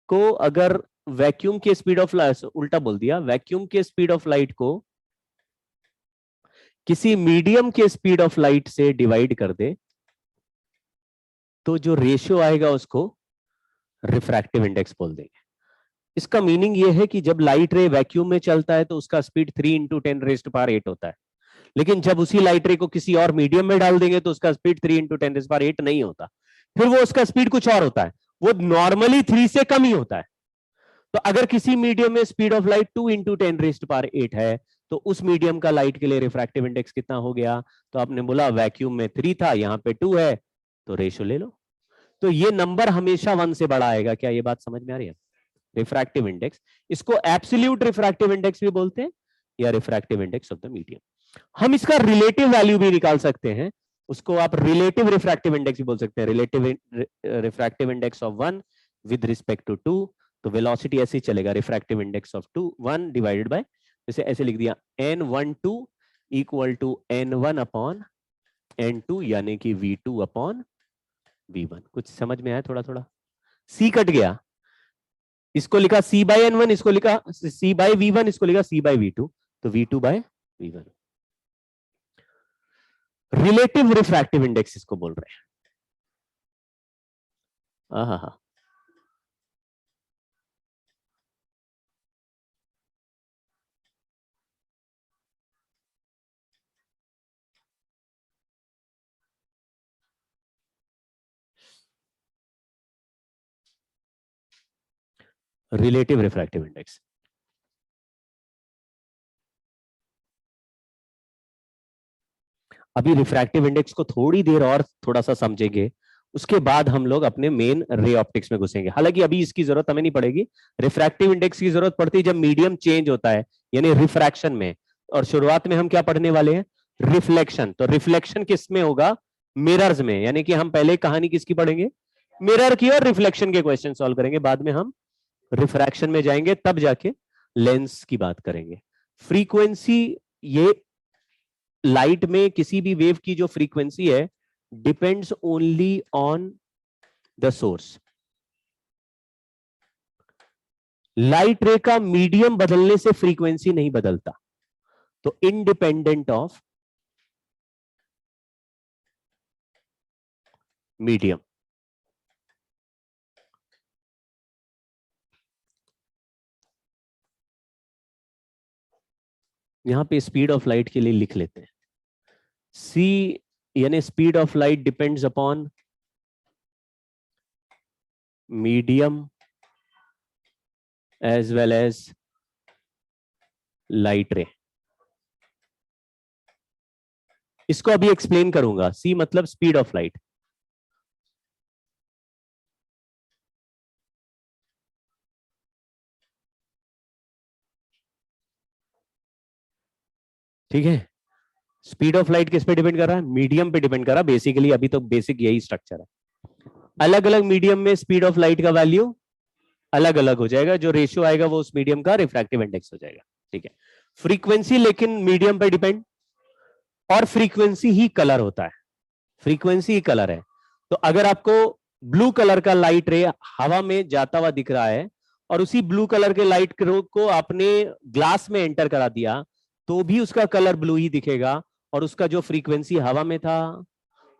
को, अगर वैक्यूम के स्पीड ऑफ लाइट, उल्टा बोल दिया, वैक्यूम के स्पीड ऑफ लाइट को किसी मीडियम के स्पीड ऑफ लाइट से डिवाइड कर दे, तो जो रेशियो आएगा उसको रिफ्रैक्टिव इंडेक्स बोल देंगे। इसका मीनिंग यह है कि जब लाइट रे वैक्यूम में चलता है तो उसका स्पीड 3 × 10⁸ होता है, लेकिन जब उसी लाइट रे को किसी और मीडियम में डाल देंगे तो उसका स्पीड 3 × 10⁸ नहीं होता, फिर वो उसका स्पीड कुछ और होता है, वो नॉर्मली 3 से कम ही होता है। तो अगर किसी मीडियम में स्पीड ऑफ लाइट 2 × 10⁸ है, तो उस मीडियम का लाइट के लिए रिफ्रैक्टिव इंडेक्स कितना हो गया? तो आपने बोला वैक्यूम में 3 था, यहां पे 2 है, तो रेशियो ले लो। तो ये नंबर हमेशा 1 से बड़ा आएगा। क्या ये बात समझ में आ रही है? रिफ्रैक्टिव इंडेक्स, इसको एब्सोल्यूट रिफ्रैक्टिव इंडेक्स भी बोलते हैं या refractive index of the medium. हम इसका रिलेटिव वैल्यू भी निकाल सकते हैं, उसको आप रिलेटिव रिफ्रैक्टिव इंडेक्स भी बोल सकते हैं। Relative refractive index of 1 with respect to 2, तो वेलोसिटी ऐसे ही चलेगा, refractive index of 1 divided by, जैसे ऐसे लिख दिया n12 equal to n1 upon n2, यानी कि v2 अपॉन v1। कुछ समझ में आया? थोड़ा थोड़ा c कट गया, इसको लिखा c/n1, इसको लिखा c/v1, इसको लिखा c/v2, तो v2/v1। रिलेटिव रिफ्रैक्टिव इंडेक्स इसको बोल रहे हैं। हाँ, रिलेटिव रिफ्रैक्टिव इंडेक्स। अभी रिफ्रैक्टिव इंडेक्स को थोड़ी देर और थोड़ा सा समझेंगे, उसके बाद हम लोग अपने मेन रे ऑप्टिक्स में घुसेंगे। हालांकि अभी इसकी जरूरत हमें नहीं पड़ेगी, रिफ्रैक्टिव इंडेक्स की जरूरत पड़ती है जब मीडियम चेंज होता है, यानी रिफ्रैक्शन में। और शुरुआत में हम क्या पढ़ने वाले हैं? रिफ्लेक्शन। तो रिफ्लेक्शन किस में होगा? मिरर्स में। यानी कि हम पहले कहानी किसकी पढ़ेंगे? मिरर की, और रिफ्लेक्शन के क्वेश्चन सॉल्व करेंगे। बाद में हम रिफ्रैक्शन में जाएंगे, तब जाके लेंस की बात करेंगे। फ्रीक्वेंसी, ये लाइट में किसी भी वेव की जो फ्रीक्वेंसी है depends only on the source. Light रे का मीडियम बदलने से फ्रीक्वेंसी नहीं बदलता, तो इंडिपेंडेंट ऑफ मीडियम। यहां पे स्पीड ऑफ लाइट के लिए लिख लेते हैं सी, यानी speed of light depends upon medium as well as light ray. इसको अभी एक्सप्लेन करूंगा। सी मतलब स्पीड ऑफ लाइट। ठीक है, स्पीड ऑफ लाइट किस पे डिपेंड कर रहा है? मीडियम पे डिपेंड कर रहा है बेसिकली। अभी तो बेसिक यही स्ट्रक्चर है। अलग अलग मीडियम में स्पीड ऑफ लाइट का वैल्यू अलग अलग हो जाएगा। जो रेशियो आएगा वो उस मीडियम का रिफ्रैक्टिव इंडेक्स हो जाएगा। ठीक है, फ्रीक्वेंसी लेकिन मीडियम पे डिपेंड, और फ्रीक्वेंसी ही कलर होता है। फ्रीक्वेंसी ही कलर है। तो अगर आपको ब्लू कलर का लाइट रे हवा में जाता हुआ दिख रहा है और उसी ब्लू कलर के लाइट को आपने ग्लास में एंटर करा दिया तो भी उसका कलर ब्लू ही दिखेगा, और उसका जो फ्रीक्वेंसी हवा में था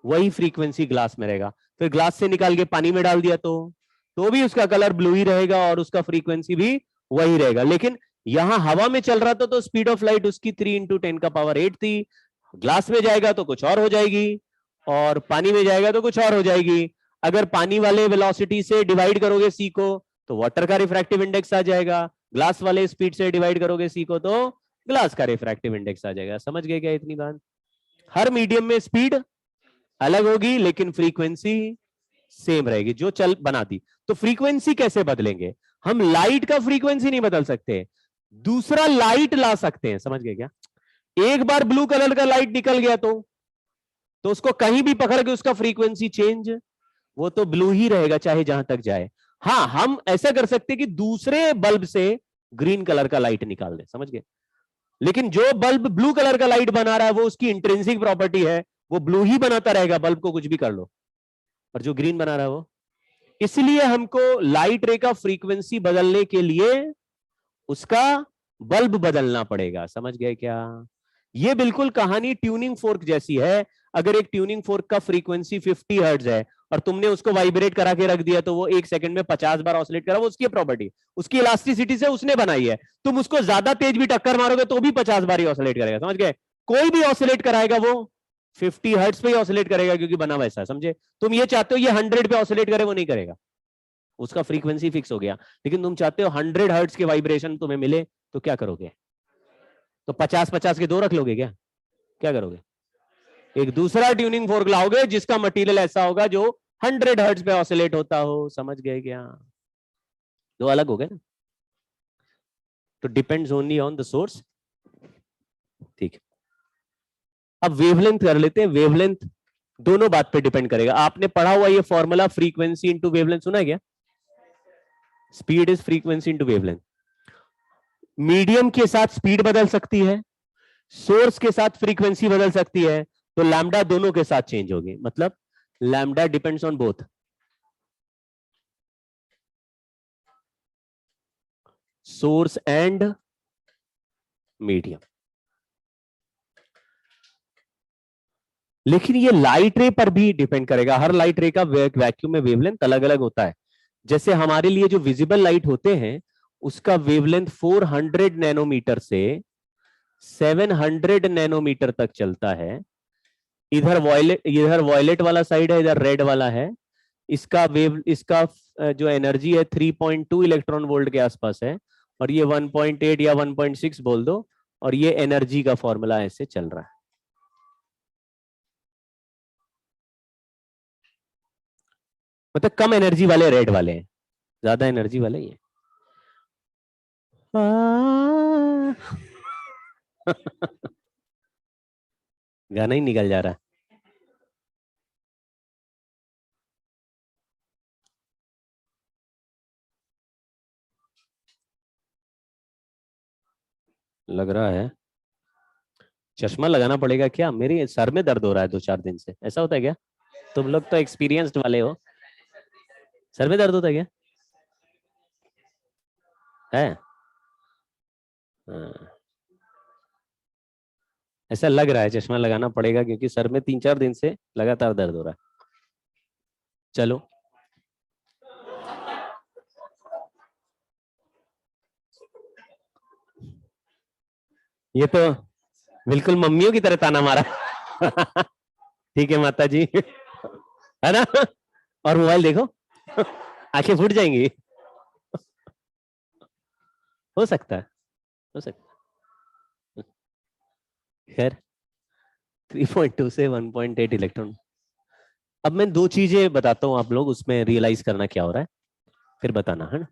वही फ्रीक्वेंसी ग्लास में रहेगा। फिर ग्लास से निकाल के पानी में डाल दिया तो भी उसका कलर ब्लू ही रहेगा और उसका फ्रीक्वेंसी भी वही रहेगा। लेकिन यहां हवा में चल रहा था तो स्पीड ऑफ लाइट उसकी 3 × 10⁸ थी। ग्लास में जाएगा तो कुछ और हो जाएगी, और पानी में जाएगा तो कुछ और हो जाएगी। अगर पानी वाले वेलोसिटी से डिवाइड करोगे सी को तो वाटर का रिफ्रैक्टिव इंडेक्स आ जाएगा, ग्लास वाले स्पीड से डिवाइड करोगे सी को तो ग्लास का रिफ्रैक्टिव इंडेक्स आ जाएगा। समझ गए क्या इतनी बात? हर मीडियम में स्पीड अलग होगी लेकिन फ्रीक्वेंसी सेम रहेगी। जो चल बना दी। तो फ्रीक्वेंसी कैसे बदलेंगे? हम लाइट का फ्रीक्वेंसी नहीं बदल सकते, दूसरा लाइट ला सकते हैं। समझ गए क्या? एक बार ब्लू कलर का लाइट निकल गया तो उसको कहीं भी पकड़ के उसका फ्रीक्वेंसी चेंज वो तो ब्लू ही रहेगा चाहे जहां तक जाए। हाँ, हम ऐसा कर सकते कि दूसरे बल्ब से ग्रीन कलर का लाइट निकाल दे। समझ गए? लेकिन जो बल्ब ब्लू कलर का लाइट बना रहा है वो उसकी इंट्रिंसिक प्रॉपर्टी है, वो ब्लू ही बनाता रहेगा, बल्ब को कुछ भी कर लो। और जो ग्रीन बना रहा है वो, इसलिए हमको लाइट रे का फ्रीक्वेंसी बदलने के लिए उसका बल्ब बदलना पड़ेगा। समझ गए क्या? ये बिल्कुल कहानी ट्यूनिंग फोर्क जैसी है। अगर एक ट्यूनिंग फोर्क का फ्रीक्वेंसी 50 हर्ट्ज है और तुमने उसको वाइब्रेट करा के रख दिया तो वो 1 सेकंड में 50 बार ऑसिलेट करा, वो उसकी प्रॉपर्टी, उसकी इलास्टिसिटी से उसने बनाई है। तुम उसको ज्यादा तेज भी टक्कर मारोगे तो भी 50 बार ही ऑसिलेट करेगा। समझ गए? कोई भी ऑसिलेट कराएगा वो 50 हर्ट्ज पे ही ऑसिलेट करेगा क्योंकि बना वैसा है। समझे? तुम ये चाहते हो ये 100 पे ऑसिलेट करे, वो नहीं करेगा, उसका फ्रीक्वेंसी फिक्स हो गया। लेकिन तुम चाहते हो 100 हर्ट्ज के वाइब्रेशन तुम्हें मिले तो क्या करोगे? तो 50-50 के दो रख लोगे क्या? क्या करोगे? एक दूसरा ट्यूनिंग फोर्क लाओगे जिसका मटेरियल ऐसा होगा जो 100 हर्ट्ज पे ऑसिलेट होता हो। समझ गए क्या? दो अलग हो गए ना। तो depends only on the source. ठीक है, अब वेवलेंथ कर लेते हैं। वेवलेंथ दोनों बात पे डिपेंड करेगा। आपने पढ़ा हुआ ये फॉर्मूला फ्रीक्वेंसी इंटू वेवलेंथ सुना है क्या? Speed is frequency into wavelength. Medium के साथ स्पीड बदल सकती है, सोर्स के साथ फ्रीक्वेंसी बदल सकती है, तो लैम्डा दोनों के साथ चेंज होगी। मतलब lambda depends on both source and medium. लेकिन ये लाइट रे पर भी डिपेंड करेगा। हर लाइट रे का वैक्यूम में वेवलेंथ अलग अलग होता है। जैसे हमारे लिए जो विजिबल लाइट होते हैं उसका वेवलेंथ 400 नैनोमीटर से 700 नैनोमीटर तक चलता है। इधर वॉयलेट वाला साइड है, इधर रेड वाला है। इसका जो एनर्जी है 3.2 इलेक्ट्रॉन वोल्ट के आसपास है, और ये 1.8 या 1.6 बोल दो, और ये एनर्जी का फॉर्मूला ऐसे चल रहा है। मतलब कम एनर्जी वाले रेड वाले हैं, ज्यादा एनर्जी वाले ये गाना ही निकल जा रहा है। लग रहा है चश्मा लगाना पड़ेगा क्या? मेरे सर में दर्द हो रहा है 2-4 दिन से। ऐसा होता है क्या? तुम लोग तो एक्सपीरियंस्ड वाले हो। सर में दर्द होता है क्या? है? हाँ, ऐसा लग रहा है चश्मा लगाना पड़ेगा क्योंकि सर में 3-4 दिन से लगातार दर्द हो रहा है। चलो, ये तो बिल्कुल मम्मियों की तरह ताना मारा। ठीक है माता जी, है ना? और मोबाइल देखो, आंखें फूट जाएंगी। हो सकता है, हो सकता है। खैर 3.2 से 1.8 इलेक्ट्रॉन। अब मैं दो चीजें बताता हूं, आप लोग उसमें रियलाइज करना क्या हो रहा है, फिर बताना है ना।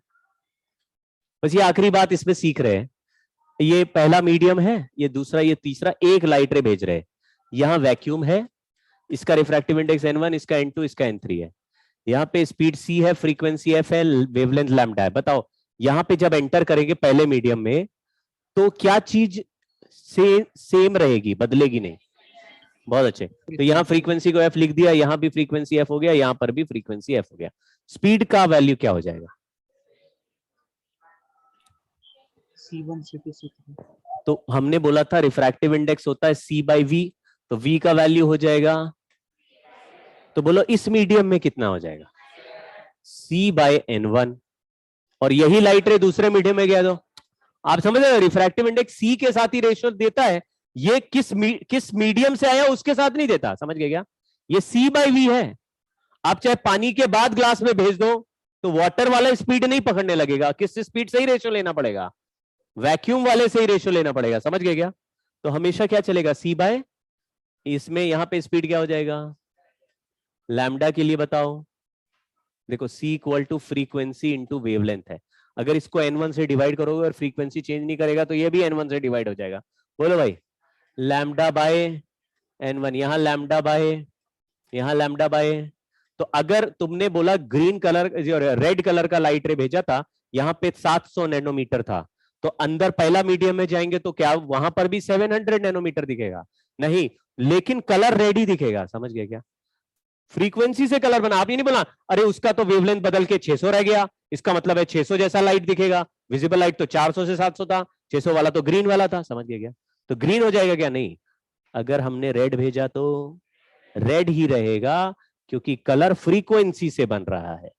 बस ये आखिरी बात इसमें सीख रहे हैं। ये पहला मीडियम है, ये दूसरा, ये तीसरा, एक लाइट रे भेज रहे हैं। यहां वैक्यूम है, इसका रिफ्रैक्टिव इंडेक्स n1, इसका n2, इसका n3 है। यहाँ पे स्पीड c है, फ्रीक्वेंसी f है, वेवलेंथ लैम्डा है। बताओ यहाँ पे जब एंटर करेंगे पहले मीडियम में तो क्या चीज सेम रहेगी, बदलेगी नहीं? बहुत अच्छे। तो यहाँ फ्रीक्वेंसी को f लिख दिया, यहाँ भी फ्रीक्वेंसी f हो गया, यहाँ पर भी फ्रीक्वेंसी f हो गया। स्पीड का वैल्यू क्या हो जाएगा?
C1 C2 C3।
तो हमने बोला था रिफ्रैक्टिव इंडेक्स होता है c बाई v, तो v का वैल्यू हो जाएगा, तो बोलो इस मीडियम में कितना हो जाएगा? c by n1। और यही लाइट रे दूसरे मीडियम में गया तो आप समझ रहे हो, रिफ्रैक्टिव इंडेक्स c के साथ ही रेशियो देता है, ये किस मीडियम से आया उसके साथ नहीं देता। समझ गए क्या? ये c बाई v है। आप चाहे पानी के बाद ग्लास में भेज दो तो वाटर वाला स्पीड नहीं पकड़ने लगेगा, किस स्पीड से ही रेशियो लेना पड़ेगा? वैक्यूम वाले से ही रेशियो लेना पड़ेगा। समझ गए क्या? तो हमेशा क्या चलेगा? c बाय, इसमें यहां पे स्पीड क्या हो जाएगा? लैम्डा के लिए बताओ। देखो c equal to frequency into wavelength है। अगर इसको n1 से डिवाइड करोगे और फ्रीक्वेंसी चेंज नहीं करेगा तो ये भी n1 से डिवाइड हो जाएगा। बोलो भाई, लैम्डा बाय n1, यहां लैम्डा बाय, यहां लैम्डा बाय। तो अगर तुमने बोला ग्रीन कलर, रेड कलर का लाइट रे भेजा था, यहां पे 700 नैनोमीटर था, तो अंदर पहला मीडियम में जाएंगे तो क्या वहां पर भी 700 नैनोमीटर दिखेगा? नहीं, लेकिन कलर रेड ही दिखेगा। समझ गए क्या? फ्रीक्वेंसी से कलर बना। आप ये नहीं बोला अरे उसका तो वेवलेंथ बदल के 600 रह गया, इसका मतलब है 600 जैसा लाइट दिखेगा। विजिबल लाइट तो 400 से 700 था, 600 वाला तो ग्रीन वाला था। समझ गए क्या? तो ग्रीन हो जाएगा क्या? नहीं, अगर हमने रेड भेजा तो रेड ही रहेगा, क्योंकि कलर फ्रीक्वेंसी से बन रहा है,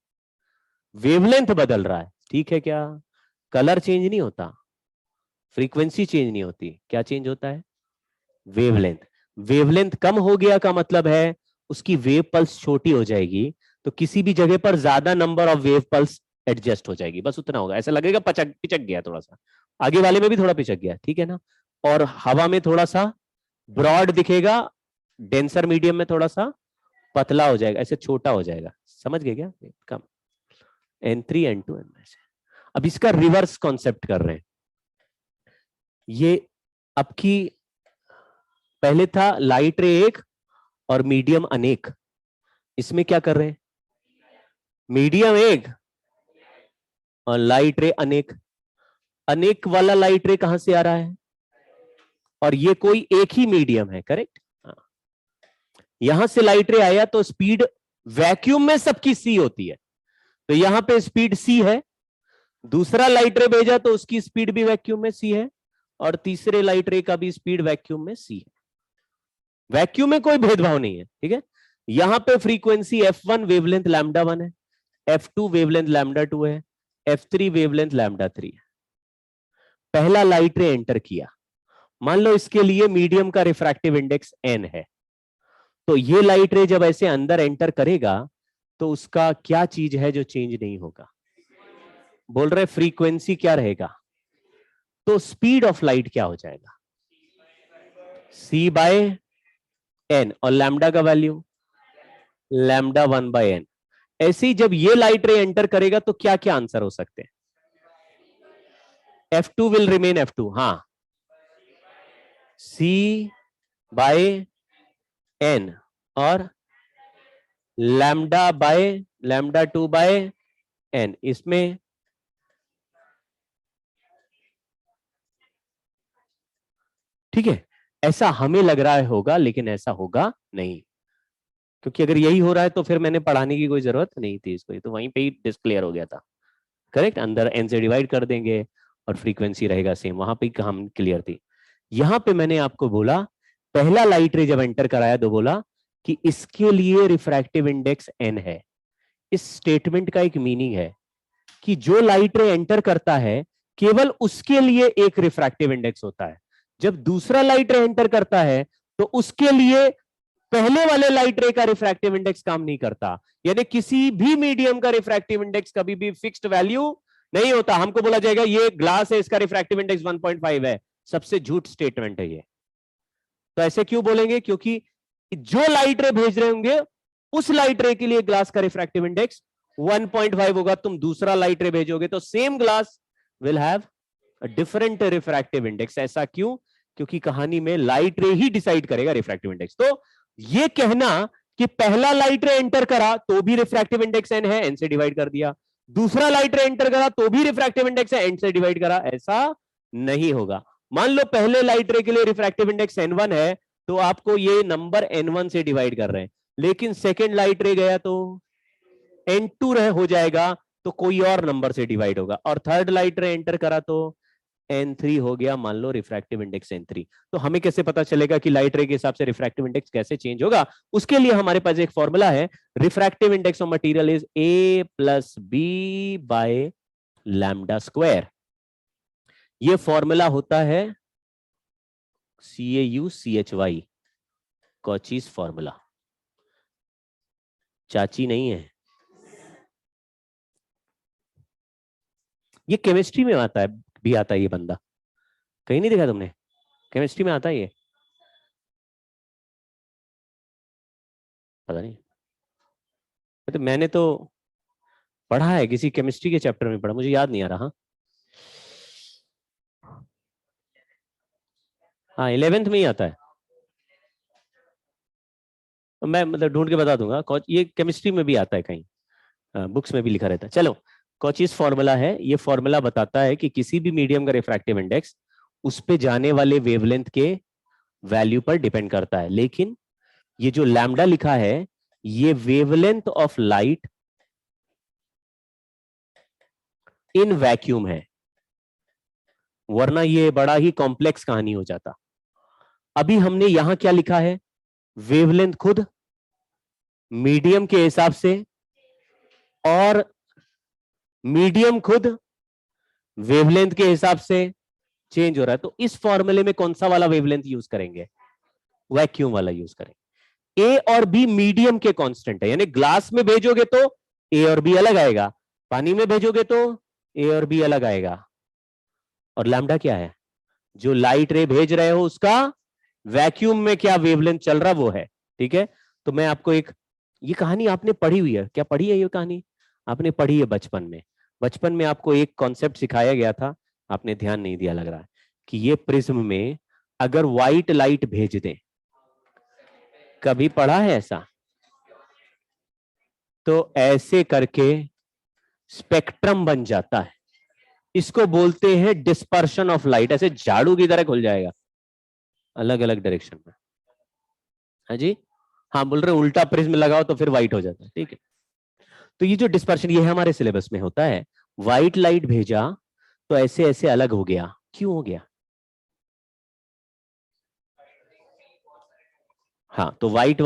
वेवलेंथ बदल रहा है। ठीक है क्या? कलर चेंज नहीं होता, फ्रीक्वेंसी चेंज नहीं होती, क्या चेंज होता है? वेवलेंथ। वेवलेंथ कम हो गया का मतलब है उसकी वेव पल्स छोटी हो जाएगी, तो किसी भी जगह पर ज्यादा number of wave pulse adjust हो जाएगी, बस उतना होगा। ऐसा लगेगा पिचक गया थोड़ा सा, आगे वाले में भी थोड़ा पिचक गया, ठीक है ना। और हवा में थोड़ा सा ब्रॉड दिखेगा, डेंसर मीडियम में थोड़ा सा पतला हो जाएगा, ऐसे छोटा हो जाएगा। समझ गए क्या? कम n3 n2 n। अब इसका रिवर्स कॉन्सेप्ट कर रहे हैं। ये आपकी पहले था लाइट रे एक और मीडियम अनेक, इसमें क्या कर रहे हैं? मीडियम एक और लाइट रे अनेक। अनेक वाला लाइट रे कहां से आ रहा है? और ये कोई एक ही मीडियम है, करेक्ट? यहां से लाइट रे आया तो स्पीड वैक्यूम में सबकी सी होती है, तो यहां पे स्पीड सी है। दूसरा लाइट रे भेजा तो उसकी स्पीड भी वैक्यूम में सी है, और तीसरे लाइट रे का भी स्पीड वैक्यूम में सी है। वैक्यूम में कोई भेदभाव नहीं है, ठीक है। यहां पे फ्रीक्वेंसी f1 वेवलेंथ लैम्डा 1 है, f2 वेवलेंथ लैम्डा 2 है, f3 वेवलेंथ लैम्डा 3 है। पहला लाइट रे एंटर किया, मान लो इसके लिए मीडियम का रिफ्रैक्टिव इंडेक्स n है, तो ये लाइट रे जब ऐसे अंदर एंटर करेगा तो उसका क्या चीज है जो चेंज नहीं होगा? बोल रहे फ्रीक्वेंसी क्या रहेगा? तो स्पीड ऑफ लाइट क्या हो जाएगा? c बाय n, और लैम्डा का वैल्यू लैम्डा 1 बाय n। ऐसे ही जब ये लाइट रे एंटर करेगा तो क्या क्या आंसर हो सकते हैं? f2 विल रिमेन f2, हाँ, c बाय n और lambda by lambda 2 by n। इसमें ठीक है, ऐसा हमें लग रहा है होगा, लेकिन ऐसा होगा नहीं, क्योंकि अगर यही हो रहा है तो फिर मैंने पढ़ाने की कोई जरूरत नहीं थी इसको, तो वहीं पे ही डिस्क्लेयर हो गया था। करेक्ट, अंदर n से डिवाइड कर देंगे और फ्रीक्वेंसी रहेगा सेम, वहां पे काम क्लियर थी। यहां पे मैंने आपको बोला पहला लाइट रे जब एंटर कराया तो बोला कि इसके लिए रिफ्रैक्टिव इंडेक्स n है। इस स्टेटमेंट का एक मीनिंग है कि जो लाइट रे एंटर करता है केवल उसके लिए एक रिफ्रैक्टिव इंडेक्स होता है, जब दूसरा लाइट रे एंटर करता है तो उसके लिए पहले वाले लाइट रे का रिफ्रैक्टिव इंडेक्स काम नहीं करता। यानी किसी भी मीडियम का रिफ्रैक्टिव इंडेक्स कभी भी फिक्स्ड वैल्यू नहीं होता। हमको बोला जाएगा ये ग्लास है, इसका रिफ्रैक्टिव इंडेक्स 1.5 है, सबसे झूठ स्टेटमेंट है ये। तो ऐसे क्यों बोलेंगे? क्योंकि जो लाइट रे भेज रहे होंगे उस लाइट रे के लिए ग्लास का रिफ्रैक्टिव इंडेक्स 1.5 होगा। तुम दूसरा लाइट रे भेजोगे तो same glass will have a different refractive index. ऐसा क्यों? क्योंकि कहानी में लाइट रे ही डिसाइड करेगा रिफ्रैक्टिव इंडेक्स। तो ये कहना कि पहला लाइट रे एंटर करा तो भी रिफ्रैक्टिव इंडेक्स n है, n से डिवाइड कर दिया, दूसरा लाइट रे एंटर करा तो भी रिफ्रैक्टिव इंडेक्स है, n से डिवाइड करा, ऐसा नहीं होगा। मान लो पहले लाइट रे के लिए रिफ्रैक्टिव इंडेक्स n1 है तो आपको ये नंबर n1 से डिवाइड कर रहे हैं, लेकिन सेकेंड लाइट रे गया तो n2 रह हो जाएगा, तो कोई और नंबर से डिवाइड होगा, और थर्ड लाइट रे एंटर करा तो n3 हो गया, मान लो रिफ्रैक्टिव इंडेक्स n3। तो हमें कैसे पता चलेगा कि लाइट रे के हिसाब से रिफ्रैक्टिव इंडेक्स कैसे चेंज होगा? उसके लिए हमारे पास एक फॉर्मूला है, refractive index of material is a plus B by lambda square. ये फॉर्मूला होता है CAUCHY, कॉचीज फॉर्मूला। चाची नहीं है, ये केमिस्ट्री में आता है, भी आता है ये बंदा, कहीं नहीं देखा तुमने? केमिस्ट्री में आता है ये, पता नहीं, तो मैंने तो पढ़ा है, किसी केमिस्ट्री के चैप्टर में पढ़ा, मुझे याद नहीं आ रहा। हाँ 11th में ही आता है, मैं मतलब ढूंढ के बता दूंगा। ये केमिस्ट्री में भी आता है, कहीं बुक्स में भी लिखा रहता है। चलो, कॉचीज फॉर्मूला है, ये फॉर्मूला बताता है कि किसी भी मीडियम का रिफ्रैक्टिव इंडेक्स उस पे जाने वाले वेवलेंथ के वैल्यू पर डिपेंड करता है। लेकिन ये जो लैम्डा लिखा है, ये wavelength of light in vacuum है, वरना ये बड़ा ही कॉम्प्लेक्स कहानी हो जाता। अभी हमने यहां क्या लिखा है? वेवलेंथ खुद मीडियम के हिसाब से और मीडियम खुद वेवलेंथ के हिसाब से चेंज हो रहा है। तो इस फॉर्मूले में कौन सा वाला वेवलेंथ यूज करेंगे? वैक्यूम वाला यूज करेंगे। ए और बी मीडियम के कांस्टेंट है, यानी ग्लास में भेजोगे तो ए और बी अलग आएगा, पानी में भेजोगे तो ए और बी अलग आएगा। और लैम्डा क्या है? जो लाइट रे भेज रहे हो उसका वैक्यूम में क्या वेवलेंथ चल रहा वो है। ठीक है, तो मैं आपको एक, ये कहानी आपने पढ़ी हुई है क्या? पढ़ी है ये कहानी? आपने पढ़ी है बचपन में। बचपन में आपको एक कॉन्सेप्ट सिखाया गया था, आपने ध्यान नहीं दिया लग रहा है, कि ये प्रिज्म में अगर व्हाइट लाइट भेज दें, कभी पढ़ा है ऐसा? तो ऐसे करके स्पेक्ट्रम बन जाता है, इसको बोलते हैं डिस्पर्शन ऑफ लाइट। ऐसे झाड़ू की तरह खुल जाएगा अलग अलग डायरेक्शन में। हाँ जी, हाँ बोल रहे उल्टा प्रिज्म लगाओ तो फिर व्हाइट हो जाता है। ठीक है, तो ये जो डिस्पर्शन ये है हमारे सिलेबस में होता है। व्हाइट लाइट भेजा तो ऐसे ऐसे अलग हो गया, क्यों हो गया? हाँ, तो व्हाइट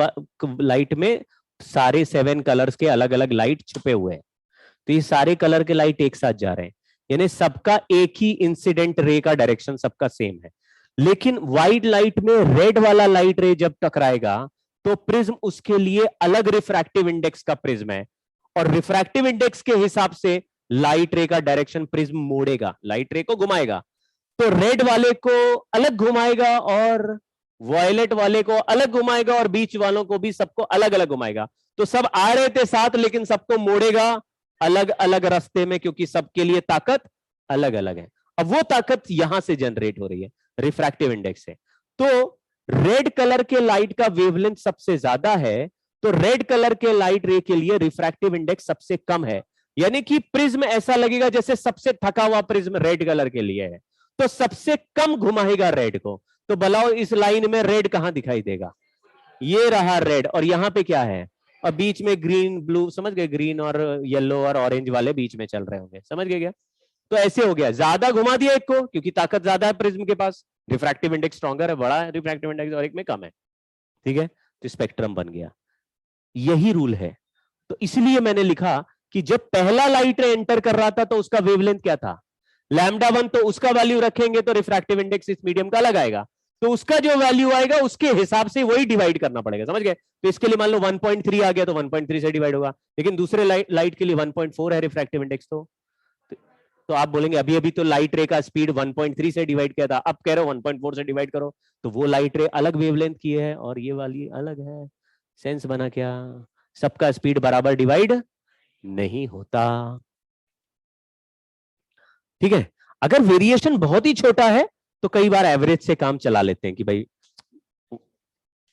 लाइट में सारे 7 कलर्स के अलग अलग लाइट छुपे हुए हैं, तो ये सारे कलर के लाइट एक साथ जा रहे हैं, यानी सबका एक ही इंसिडेंट रे का डायरेक्शन सबका सेम है। लेकिन व्हाइट लाइट में रेड वाला लाइट रे जब टकराएगा तो प्रिज्म उसके लिए अलग रिफ्रैक्टिव इंडेक्स का प्रिज्म है, और रिफ्रैक्टिव इंडेक्स के हिसाब से लाइट रे का डायरेक्शन प्रिज्म मोड़ेगा, लाइट रे को घुमाएगा। तो रेड वाले को अलग घुमाएगा और वॉयलेट वाले को अलग घुमाएगा, और बीच वालों को भी सबको अलग अलग घुमाएगा। तो सब आ रहे थे साथ, लेकिन सबको मोड़ेगा अलग अलग रास्ते में, क्योंकि सबके लिए ताकत अलग अलग है। अब वो ताकत यहां से जनरेट हो रही है, रिफ्रैक्टिव इंडेक्स से। तो रेड कलर के लाइट का वेवलेंथ सबसे ज्यादा है, तो रेड कलर के लाइट रे के लिए रिफ्रैक्टिव इंडेक्स सबसे कम है, यानी कि प्रिज्म ऐसा लगेगा जैसे सबसे थका हुआ प्रिज्म रेड कलर के लिए है, तो सबसे कम घुमाएगा रेड को। तो बताओ इस लाइन में रेड कहां दिखाई देगा? ये रहा रेड, और यहां पे क्या है? और बीच में ग्रीन ब्लू, समझ गए? ग्रीन और येलो और ऑरेंज वाले बीच में चल रहे होंगे, समझ गए क्या? तो ऐसे हो गया, ज्यादा घुमा दिया एक को क्योंकि ताकत ज्यादा है प्रिज्म के पास, रिफ्रैक्टिव इंडेक्स स्ट्रॉन्गर है, बड़ा है रिफ्रैक्टिव इंडेक्स, और एक में कम है। ठीक है, तो स्पेक्ट्रम बन गया, यही रूल है। तो इसलिए मैंने लिखा कि जब पहला लाइट रे एंटर कर रहा था तो उसका वेवलेंथ क्या था? λ1, तो उसका वैल्यू रखेंगे तो रिफ्रैक्टिव इंडेक्स इस मीडियम का अलग आएगा, तो उसका जो वैल्यू आएगा उसके हिसाब से वही डिवाइड करना पड़ेगा, समझ गए? तो इसके लिए मान लो 1.3 आ गया तो 1.3 से डिवाइड होगा, लेकिन दूसरे लाइट के लिए 1.4 है रिफ्रैक्टिव इंडेक्स, तो तो आप बोलेंगे अभी अभी तो लाइट रे का स्पीड 1.3 से डिवाइड किया था, अब कह रहे हो 1.4 से डिवाइड करो, तो वो लाइट रे अलग वेवलेंथ की है और ये वाली अलग है। सेंस बना क्या? सबका स्पीड बराबर डिवाइड नहीं होता। ठीक है। अगर वेरिएशन बहुत ही छोटा है तो कई बार एवरेज से काम चला लेते हैं कि भाई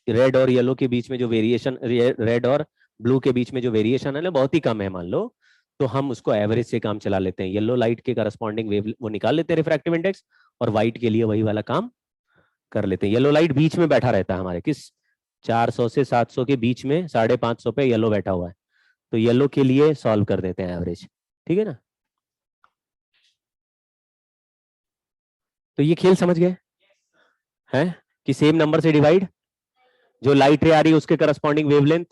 रेड और येलो के बीच में जो वेरिएशन, रेड और ब्लू के बीच में जो वेरिएशन है ना बहुत ही कम है मान लो, तो हम उसको एवरेज से काम चला लेते हैं। येलो लाइट के करस्पॉन्डिंग वेव वो निकाल लेते हैं रिफ्रैक्टिव इंडेक्स, और व्हाइट के लिए वही वाला काम कर लेते हैं। येलो लाइट बीच में बैठा रहता है हमारे, किस 400 से 700 के बीच में, 550 पे येलो बैठा हुआ है, तो येलो के लिए सॉल्व कर देते हैं एवरेज। ठीक है ना? तो ये खेल समझ गए हैं कि सेम नंबर से डिवाइड, जो लाइट रे आ रही है उसके करस्पॉन्डिंग वेवलेंथ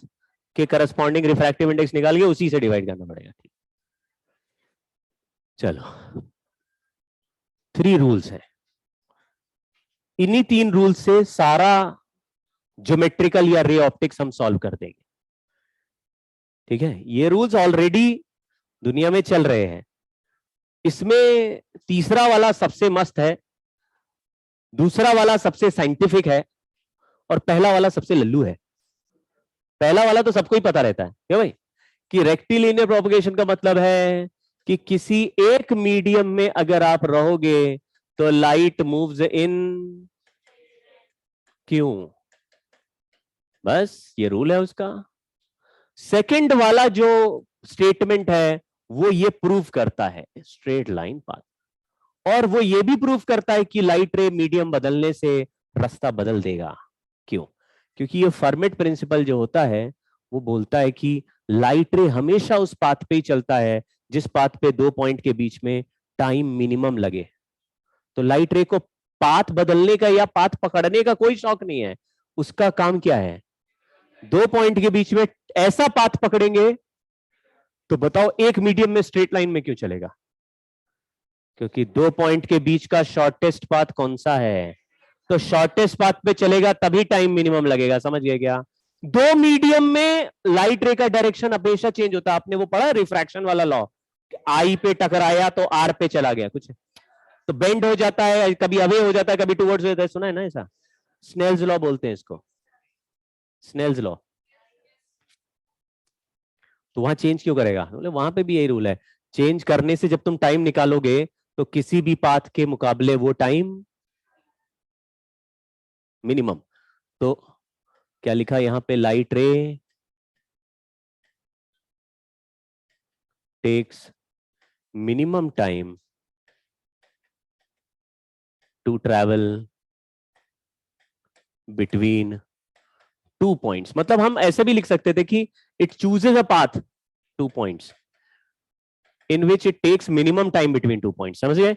के करस्पॉन्डिंग रिफ्रैक्टिव इंडेक्स निकाल के उसी से डिवाइड करना पड़ेगा। ठीक, चलो 3 रूल्स हैं। इन्हीं 3 रूल्स से सारा ज्योमेट्रिकल या रे ऑप्टिक्स हम सॉल्व कर देंगे। ठीक है, ये रूल्स ऑलरेडी दुनिया में चल रहे हैं। इसमें तीसरा वाला सबसे मस्त है, दूसरा वाला सबसे साइंटिफिक है, और पहला वाला सबसे लल्लू है। पहला वाला तो सबको ही पता रहता है क्या भाई, कि रेक्टिलिनियर प्रोपगेशन का मतलब है कि किसी एक मीडियम में अगर आप रहोगे तो लाइट मूव्स इन क्यों, बस ये रूल है उसका। सेकंड वाला जो स्टेटमेंट है वो ये प्रूव करता है स्ट्रेट लाइन पाथ, और वो ये भी प्रूव करता है कि लाइट रे मीडियम बदलने से रास्ता बदल देगा। क्यों? क्योंकि ये फर्मेट प्रिंसिपल जो होता है वो बोलता है कि लाइट रे हमेशा उस पाथ पे ही चलता है जिस पाथ पे 2 पॉइंट के बीच में टाइम मिनिमम लगे। तो लाइट रे को पाथ बदलने का या पाथ पकड़ने का कोई शौक नहीं है, उसका काम क्या है, 2 पॉइंट के बीच में ऐसा पाथ पकड़ेंगे। तो बताओ एक मीडियम में स्ट्रेट लाइन में क्यों चलेगा? क्योंकि 2 पॉइंट के बीच का शॉर्टेस्ट पाथ कौन सा है, तो शॉर्टेस्ट पाथ पे चलेगा तभी टाइम मिनिमम लगेगा। समझ गए क्या? 2 मीडियम में लाइट रे का डायरेक्शन हमेशा चेंज होता है। आपने वो पढ़ा रिफ्रैक्शन वाला लॉ, आई पे टकराया तो आर पे चला गया, कुछ तो बेंड हो जाता है, कभी अवे हो जाता है, कभी टुवर्ड्स हो जाता है। सुना है ना ऐसा? स्नेल्स लॉ बोलते हैं इसको, स्नेल्स लॉ। तो वहां चेंज क्यों करेगा? बोले वहां पे भी यही रूल है, चेंज करने से जब तुम टाइम निकालोगे तो किसी भी पाथ के मुकाबले वो टाइम मिनिमम। तो क्या लिखा यहां पे, light ray takes minimum time to travel between 2 points. मतलब हम ऐसे भी लिख सकते थे कि it chooses a path 2 points in which it takes minimum time between 2 points. समझ गए?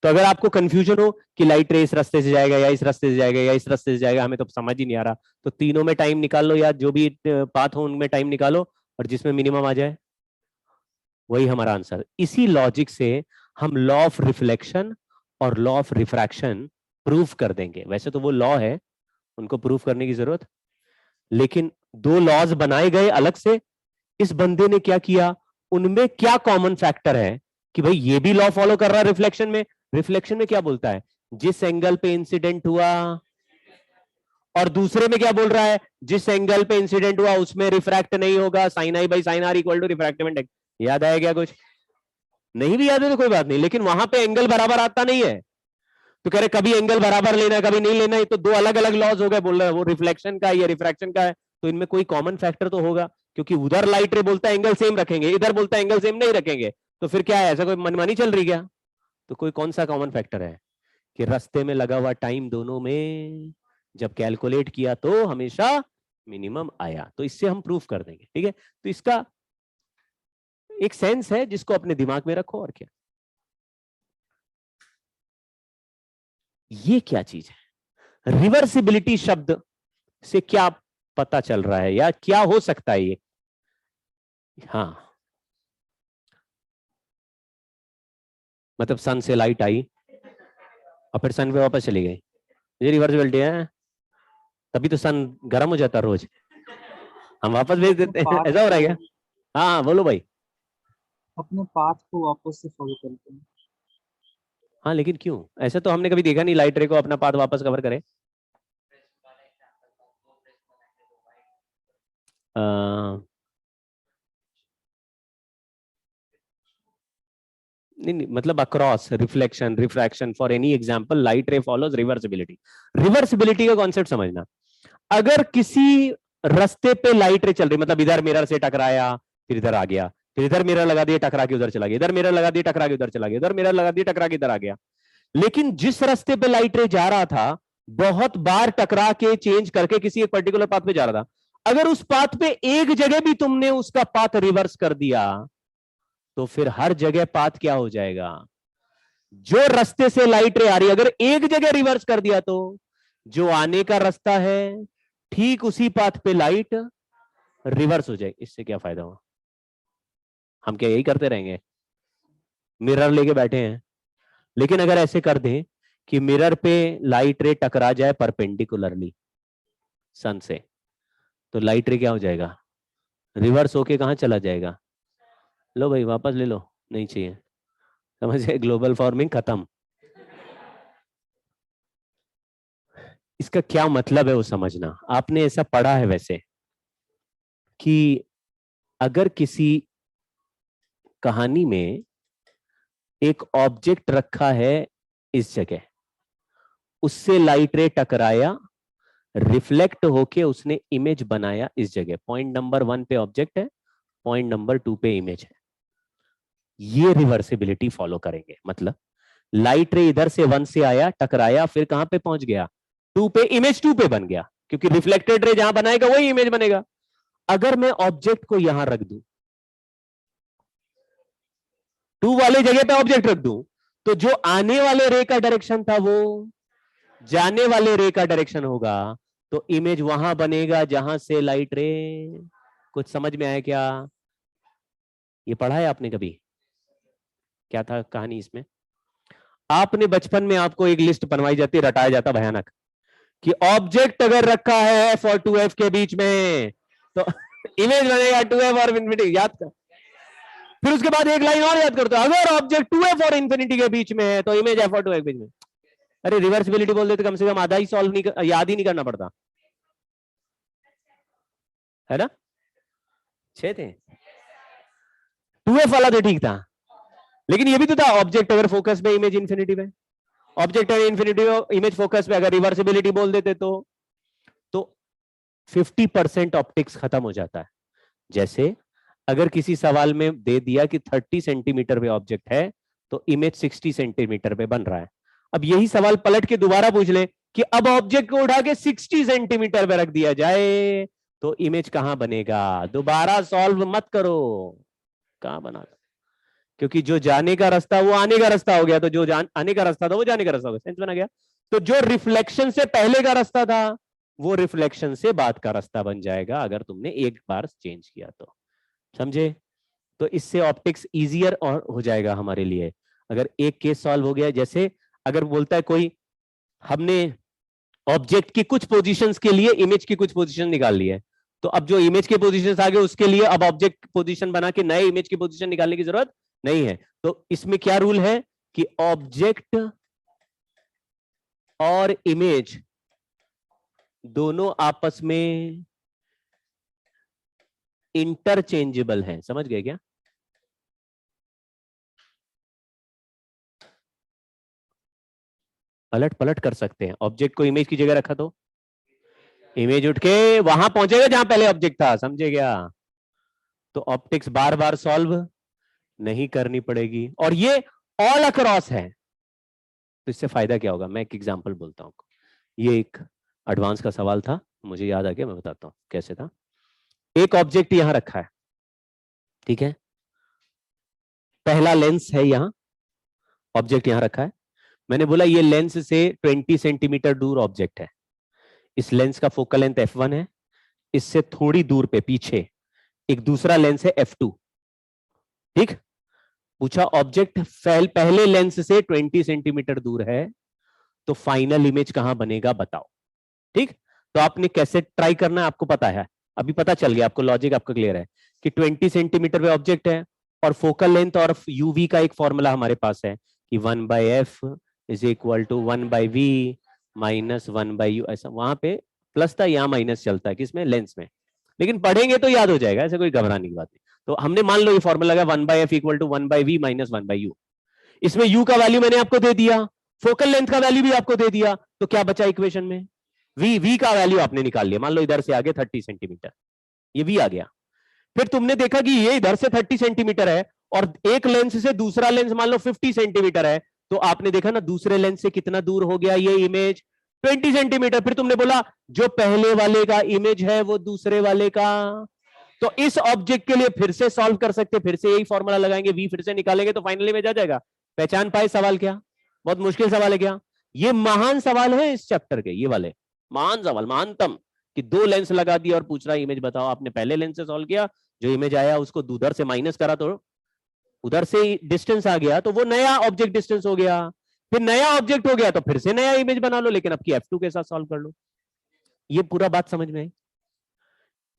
तो अगर आपको कंफ्यूजन हो कि लाइट रे इस रास्ते से जाएगा या इस रास्ते से जाएगा या इस रास्ते से जाएगा, हमें तो समझ ही नहीं आ रहा, तो तीनों में टाइम निकाल लो, या जो भी पाथ हो उनमें टाइम निकालो, और जिसमें मिनिमम आ जाए वही हमारा आंसर। इसी लॉजिक से हम लॉ ऑफ रिफ्लेक्शन और लॉ ऑफ रिफ्रैक्शन प्रूफ कर देंगे। वैसे तो वो लॉ है, उनको प्रूफ करने की जरूरत, लेकिन 2 लॉज बनाए गए अलग से। इस बंदे ने क्या किया, उनमें क्या कॉमन फैक्टर है कि भाई ये भी लॉ फॉलो कर रहा है रिफ्लेक्शन में। रिफ्लेक्शन में क्या बोलता है, जिस एंगल पे इंसिडेंट हुआ, और दूसरे में क्या बोल रहा है, जिस एंगल पे इंसिडेंट हुआ उसमें रिफ्रैक्ट नहीं होगा, sine I by sine R equal to refractive index. याद आया क्या कुछ? नहीं भी याद है तो कोई बात नहीं, लेकिन वहां पे एंगल बराबर आता नहीं है। तो कह रहे कभी एंगल बराबर लेना है कभी नहीं लेना है, तो 2 अलग अलग लॉज हो गए। बोल रहे हैं वो रिफ्लेक्शन का है, ये रिफ्रैक्शन का है, तो इनमें कोई कॉमन फैक्टर तो होगा। क्योंकि उधर लाइट रे बोलता है एंगल सेम रखेंगे, इधर बोलता है एंगल सेम नहीं रखेंगे, तो फिर क्या है, ऐसा कोई मनमानी चल रही क्या? तो कोई कौन सा कॉमन फैक्टर है कि रास्ते में लगा हुआ टाइम दोनों में जब कैलकुलेट किया तो हमेशा मिनिमम आया। तो इससे हम प्रूफ कर देंगे। ठीक है, तो इसका एक सेंस है जिसको अपने दिमाग में रखो। और क्या, ये क्या चीज है? रिवर्सिबिलिटी शब्द से क्या पता चल रहा है या क्या हो सकता है ये? हाँ, मतलब सन से लाइट आई और फिर सन पे वापस चली गई, ये रिवर्सिबिलिटी है। तभी तो सन गर्म हो जाता है रोज, हम वापस भेज देते हैं। ऐसा हो रहा है क्या? हाँ बोलो भाई।
अपने पाथ को वापस से फॉलो करते हैं।
हाँ लेकिन क्यों? ऐसे तो हमने कभी देखा नहीं लाइट रे को अपना पाथ वापस कवर करे। नहीं नहीं, मतलब across reflection refraction for any example light रे फॉलोज रिवर्सिबिलिटी। रिवर्सिबिलिटी का कॉन्सेप्ट समझना। अगर किसी रास्ते पे लाइट रे चल रही, मतलब इधर मिरर से टकराया फिर इधर आ गया, फिर इधर मिरर लगा दिया टकरा के उधर चला गया, इधर मिरर लगा दिया टकरा के उधर चला गया, इधर मिरर लगा दिया टकरा के इधर आ गया, लेकिन जिस रास्ते पे लाइट रे जा रहा था बहुत बार टकरा के चेंज करके किसी एक पर्टिकुलर पाथ पे जा रहा था, अगर उस पाथ पे एक जगह भी तुमने उसका पाथ रिवर्स कर दिया तो फिर हर जगह पाथ क्या हो जाएगा? जो रास्ते से लाइट रे आ रही है अगर एक जगह रिवर्स कर दिया तो जो आने का रास्ता है ठीक उसी पाथ पे लाइट रिवर्स हो जाएगी। इससे क्या फायदा हुआ? हम क्या यही करते रहेंगे? मिरर लेके बैठे हैं, लेकिन अगर ऐसे कर दें कि मिरर पे लाइट रे टकरा जाए परपेंडिकुलरली सन से, तो लाइट रे क्या हो जाएगा? रिवर्स होके कहां चला जाएगा? लो भाई वापस ले लो, नहीं चाहिए। समझ गए? ग्लोबल वार्मिंग खत्म। इसका क्या मतलब है वो समझना। आपने ऐसा पढ़ा है वैसे कि अगर किसी कहानी में एक ऑब्जेक्ट रखा है इस जगह, उससे लाइट रे टकराया, रिफ्लेक्ट होके उसने इमेज बनाया इस जगह। पॉइंट नंबर 1 पे ऑब्जेक्ट है, पॉइंट नंबर 2 पे इमेज है। ये रिवर्सिबिलिटी फॉलो करेंगे। मतलब लाइट रे इधर से 1 से आया टकराया फिर कहां पे पहुंच गया? 2 पे, इमेज 2 पे बन गया, क्योंकि रिफ्लेक्टेड रे जहां बनाएगा वही इमेज बनेगा। अगर मैं ऑब्जेक्ट को यहां रख दूं, 2 वाले जगह पे ऑब्जेक्ट रख दूं, तो जो आने वाले रे का डायरेक्शन था वो जाने वाले रे का डायरेक्शन होगा, तो इमेज वहां बनेगा जहां से लाइट रे। कुछ समझ में आया क्या? ये पढ़ा है आपने कभी? क्या था कहानी इसमें? आपने बचपन में आपको एक लिस्ट बनवाई जाती, रटाया जाता भयानक, कि ऑब्जेक्ट अगर रखा है F और 2F के बीच में तो इमेज बनेगा 2F और इंफिनिटी। याद कर। फिर उसके बाद एक लाइन और याद करते हो, अगर ऑब्जेक्ट 2F और इंफिनिटी के बीच में है तो इमेज F और 2F के बीच में। अरे रिवर्सिबिलिटी बोल देते कम से कम आधा ही सॉल्व नहीं याद ही नहीं करना पड़ता है ना। 6 थे। 2F वाला तो ठीक था, लेकिन ये भी तो था ऑब्जेक्ट अगर फोकस पे इमेज इंफिनिटी पे, ऑब्जेक्ट अगर इंफिनिटी इमेज फोकस पे, अगर रिवर्सिबिलिटी बोल देते तो 50% ऑप्टिक्स खत्म हो जाता है। जैसे अगर किसी सवाल में दे दिया कि 30 सेंटीमीटर पे ऑब्जेक्ट है तो इमेज 60 सेंटीमीटर पे बन रहा है। अब यही सवाल पलट के दोबारा पूछ ले कि अब ऑब्जेक्ट को उठा के 60 सेंटीमीटर पे रख दिया जाए तो इमेज कहां बनेगा? दोबारा सॉल्व मत करो, कहां बना? क्योंकि जो जाने का रास्ता वो आने का रास्ता हो गया, तो जो आने का रास्ता था वो जाने का रास्ता हो गया। सेंस बना गया? तो जो रिफ्लेक्शन से पहले का रास्ता था वो रिफ्लेक्शन से बाद का रास्ता बन जाएगा अगर तुमने एक बार चेंज किया तो। समझे? तो इससे ऑप्टिक्स इजियर और हो जाएगा हमारे लिए। अगर एक केस सॉल्व हो गया, जैसे अगर बोलता है कोई, हमने ऑब्जेक्ट की कुछ पोजीशंस के लिए इमेज की कुछ पोजीशन निकाल ली है, तो अब जो इमेज के पोजीशंस आ गए उसके लिए अब ऑब्जेक्ट पोजीशन बना के नए इमेज की पोजीशन निकालने की जरूरत नहीं है। तो इसमें क्या रूल है कि ऑब्जेक्ट और इमेज दोनों आपस में इंटरचेंजेबल हैं। समझ गए क्या? पलट पलट कर सकते हैं। ऑब्जेक्ट को इमेज की जगह रखा तो इमेज उठ के वहां पहुंचेगा जहां पहले ऑब्जेक्ट था। समझे क्या? तो ऑप्टिक्स बार बार सॉल्व नहीं करनी पड़ेगी, और ये ऑल अक्रॉस है। तो इससे फायदा क्या होगा? मैं एक एग्जांपल बोलता हूं। ये एक एडवांस का सवाल था, मुझे याद आ गया, मैं बताता हूं कैसे था। एक ऑब्जेक्ट यहां रखा है, ठीक है, पहला लेंस है, यहां ऑब्जेक्ट यहां रखा है। मैंने बोला ये लेंस से 20 सेंटीमीटर दूर ऑब्जेक्ट है। इस लेंस का फोकल लेंथ f1 है। इससे थोड़ी दूर पे पीछे एक दूसरा लेंस है f2। ठीक। पूछा ऑब्जेक्ट पहले लेंस से 20 सेंटीमीटर दूर है, तो फाइनल इमेज कहां बनेगा बताओ। ठीक। तो आपने कैसे ट्राई करना है आपको पता है, अभी पता चल गया आपको, लॉजिक आपका क्लियर है कि 20 सेंटीमीटर पे ऑब्जेक्ट है और फोकल लेंथ और यूवी का एक फॉर्मूला हमारे पास है कि 1/f is equal to 1/v minus 1/u, ऐसा वहां पे प्लस था, यहाँ माइनस चलता है किसमें, लेंस में, लेकिन पढ़ेंगे तो याद हो जाएगा, ऐसे कोई घबराने की बात नहीं। तो हमने मान लो ये फॉर्मूला लगा 1/f equal to 1/v minus 1/u, इसमें u का वैल्यू मैंने आपको दे दिया, फोकल लेंथ का वैल्यू भी आपको दे दिया, तो क्या बचा इक्वेशन में, v का वैल्यू आपने निकाल लिया, मान लो इधर से आगे 30 सेंटीमीटर, ये v आ गया। फिर तुमने देखा कि ये इधर से 30 सेंटीमीटर है और एक लेंस से दूसरा लेंस मान लो 50 सेंटीमीटर है, तो आपने देखा ना दूसरे लेंस से कितना दूर हो गया ये इमेज, 20 सेंटीमीटर। फिर तुमने बोला जो पहले वाले का इमेज है वो दूसरे वाले का, तो इस ऑब्जेक्ट के लिए फिर से सॉल्व कर सकते, फिर से यही फॉर्मूला लगाएंगे, v फिर से निकालेंगे तो फाइनली में जा जाएगा। पहचान पाए सवाल क्या, बहुत मुश्किल सवाल है क्या, ये महान सवाल है इस चैप्टर के, ये वाले महान सवाल, महानतम, कि दो लेंस लगा दिया और पूछ रहा है इमेज बताओ। आपने पहले लेंस से सॉल्व किया, जो इमेज आया उसको उधर से माइनस करा तो उधर से डिस्टेंस आ गया, तो वो नया ऑब्जेक्ट डिस्टेंस हो गया, फिर नया ऑब्जेक्ट हो गया तो फिर से नया इमेज बना लो, लेकिन अब की f2 के साथ सॉल्व कर लो। ये पूरा बात समझ में आई?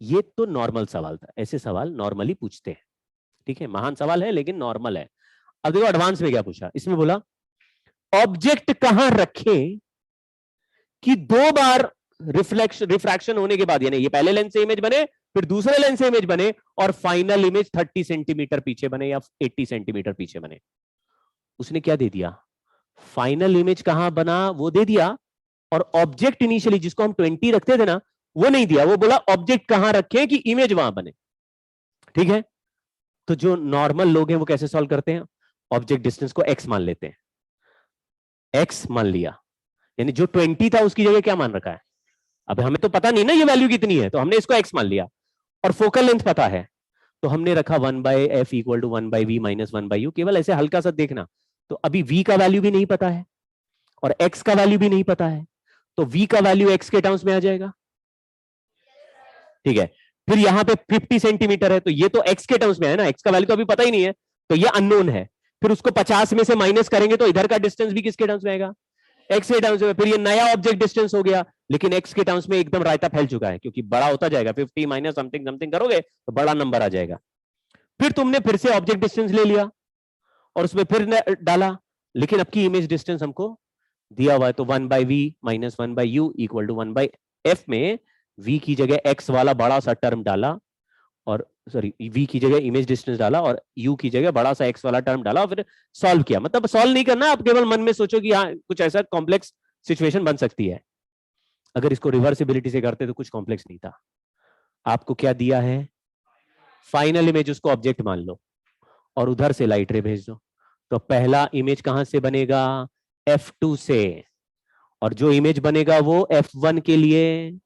ये तो नॉर्मल सवाल था, ऐसे सवाल नॉर्मली पूछते हैं, ठीक है, महान सवाल है लेकिन नॉर्मल है। अब देखो एडवांस में क्या पूछा, इसमें बोला ऑब्जेक्ट कहां रखे कि दो बार रिफ्रैक्शन होने के बाद, यानी ये पहले लेंस से इमेज बने फिर दूसरे लेंस से इमेज बने और फाइनल इमेज 30 सेंटीमीटर पीछे बने या 80 सेंटीमीटर पीछे बने। उसने क्या दे दिया, फाइनल इमेज कहां बना वो दे दिया, और ऑब्जेक्ट इनिशियली जिसको हम 20 रखते थे ना वो नहीं दिया, वो बोला ऑब्जेक्ट कहां रखें कि इमेज वहां बने, ठीक है। तो जो नॉर्मल लोग हैं वो कैसे सॉल्व करते हैं, ऑब्जेक्ट डिस्टेंस को x मान लेते हैं, x मान लिया, यानी जो 20 था उसकी जगह क्या मान रखा है, अब हमें तो पता नहीं ना ये वैल्यू कितनी है, तो हमने इसको x मान लिया, और फोकल लेंथ पता है तो हमने रखा 1/f equal to 1/v minus 1/u, केवल ऐसे हल्का सा देखना। तो अभी v का वैल्यू भी नहीं पता है और x का वैल्यू भी नहीं पता है, तो v का वैल्यू x के टर्म्स में आ जाएगा, ठीक है। फिर यहां पे 50 सेंटीमीटर है तो ये तो x के टर्म्स में है ना, x का वैल्यू तो अभी पता ही नहीं है, तो ये अननोन है। फिर उसको 50 में से माइनस करेंगे तो इधर का डिस्टेंस भी किसके टर्म्स में आएगा, x के टर्म्स में। फिर ये नया ऑब्जेक्ट डिस्टेंस हो गया, लेकिन x के टर्म्स में एकदम रायता फैल चुका है क्योंकि बड़ा होता जाएगा, 50 माइनस समथिंग समथिंग करोगे तो बड़ा नंबर आ जाएगा। फिर तुमने फिर से ऑब्जेक्ट डिस्टेंस ले लिया और उसमें फिर डाला, लेकिन अब की इमेज डिस्टेंस हमको दिया हुआ है, तो 1/v minus 1/u equal to 1/f में v की जगह x वाला बड़ा सा टर्म डाला, और सॉरी v की जगह इमेज डिस्टेंस डाला और u की जगह बड़ा सा x वाला टर्म डाला, और फिर सॉल्व किया। मतलब सॉल्व नहीं करना, आप केवल मन में सोचो कि हाँ कुछ ऐसा कॉम्प्लेक्स सिचुएशन बन सकती है। अगर इसको रिवर्सिबिलिटी से करते तो कुछ कॉम्प्लेक्स नहीं था। आपको क्या दिया है, फाइनल इमेज, उसको ऑब्जेक्ट मान लो और उधर से लाइट रे भेज दो, तो पहला इमेज कहां से बनेगा, f2 से, और जो इमेज बनेगा वो f1 के लिए,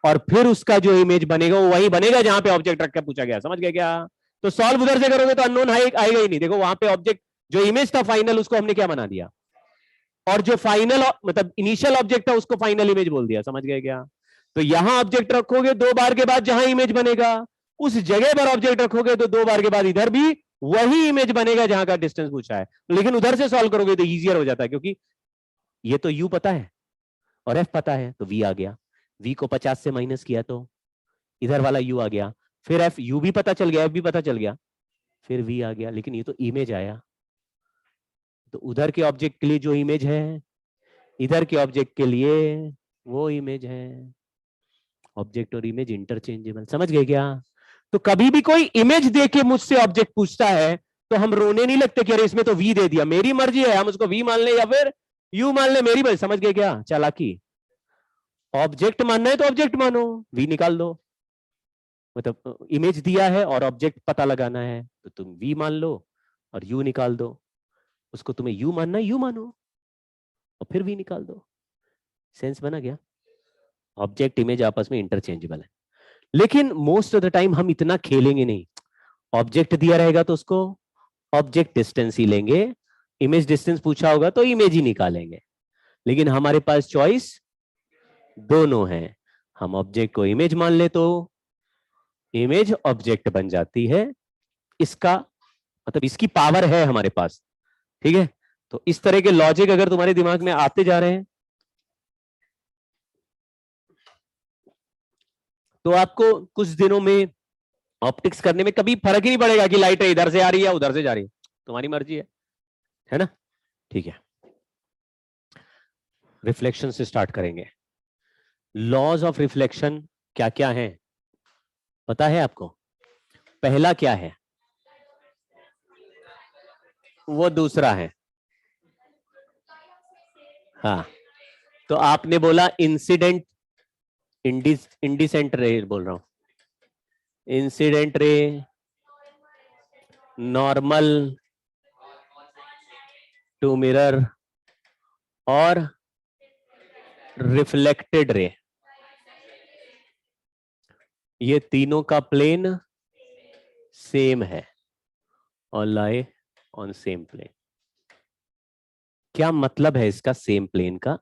और फिर उसका जो इमेज बनेगा वो वही बनेगा जहां पे ऑब्जेक्ट रख के पूछा गया, समझ गए क्या। तो सॉल्व उधर से करोगे तो अननोन आएगा ही नहीं, देखो वहां पे ऑब्जेक्ट जो इमेज था फाइनल उसको हमने क्या बना दिया, और जो फाइनल मतलब इनिशियल ऑब्जेक्ट था उसको फाइनल इमेज बोल दिया, समझ गए क्या। तो यहां ऑब्जेक्ट रखोगे, दो बार के बाद जहां इमेज बनेगा उस जगह पर ऑब्जेक्ट रखोगे, तो दो बार के बाद इधर भी वही इमेज बनेगा जहां का डिस्टेंस पूछा है। लेकिन उधर से सॉल्व करोगे तो इजियर हो जाता है, क्योंकि ये तो u पता है और f पता है, तो v आ गया, v को 50 से माइनस किया तो इधर वाला u आ गया, फिर f u भी पता चल गया, f भी पता चल गया, फिर v आ गया, लेकिन ये तो इमेज आया, तो उधर के ऑब्जेक्ट के लिए जो इमेज है इधर के ऑब्जेक्ट के लिए वो इमेज है। ऑब्जेक्ट और इमेज इंटरचेंजेबल, समझ गए क्या। तो कभी भी कोई इमेज दे के मुझसे ऑब्जेक्ट पूछता है तो हम रोने नहीं लगते कि अरे इसमें तो v दे दिया, मेरी मर्जी है, हम उसको v मान ले या फिर u मान ले, मेरी मर्जी, समझ गए क्या चालाकी। ऑब्जेक्ट मानना है तो ऑब्जेक्ट मानो, v निकाल दो, मतलब इमेज दिया है और ऑब्जेक्ट पता लगाना है तो तुम v मान लो और u निकाल दो, उसको तुम्हें u मानना है u मानो और फिर v निकाल दो। सेंस बना गया। ऑब्जेक्ट इमेज आपस में इंटरचेंजेबल है, लेकिन मोस्ट ऑफ द टाइम हम इतना खेलेंगे नहीं। ऑब्जेक्ट दिया रहेगा तो उसको ऑब्जेक्ट डिस्टेंस ही लेंगे, इमेज डिस्टेंस पूछा होगा तो इमेज ही निकालेंगे, लेकिन हमारे पास चॉइस दोनों है। हम ऑब्जेक्ट को इमेज मान ले तो इमेज ऑब्जेक्ट बन जाती है, इसका मतलब इसकी पावर है हमारे पास, ठीक है। तो इस तरह के लॉजिक अगर तुम्हारे दिमाग में आते जा रहे हैं तो आपको कुछ दिनों में ऑप्टिक्स करने में कभी फर्क ही नहीं पड़ेगा कि लाइट इधर से आ रही है उधर से जा रही है, तुम्हारी मर्जी है ना। ठीक है, रिफ्लेक्शन से स्टार्ट करेंगे। लॉज ऑफ रिफ्लेक्शन क्या क्या है पता है आपको? पहला क्या है? वो दूसरा है। हाँ, तो आपने बोला इंसिडेंट, इंडिसेंट रे बोल रहा हूं, incident ray, normal to mirror और रिफ्लेक्टेड रे, ये तीनों का प्लेन सेम है और लाई ऑन सेम प्लेन। क्या मतलब है इसका सेम प्लेन का?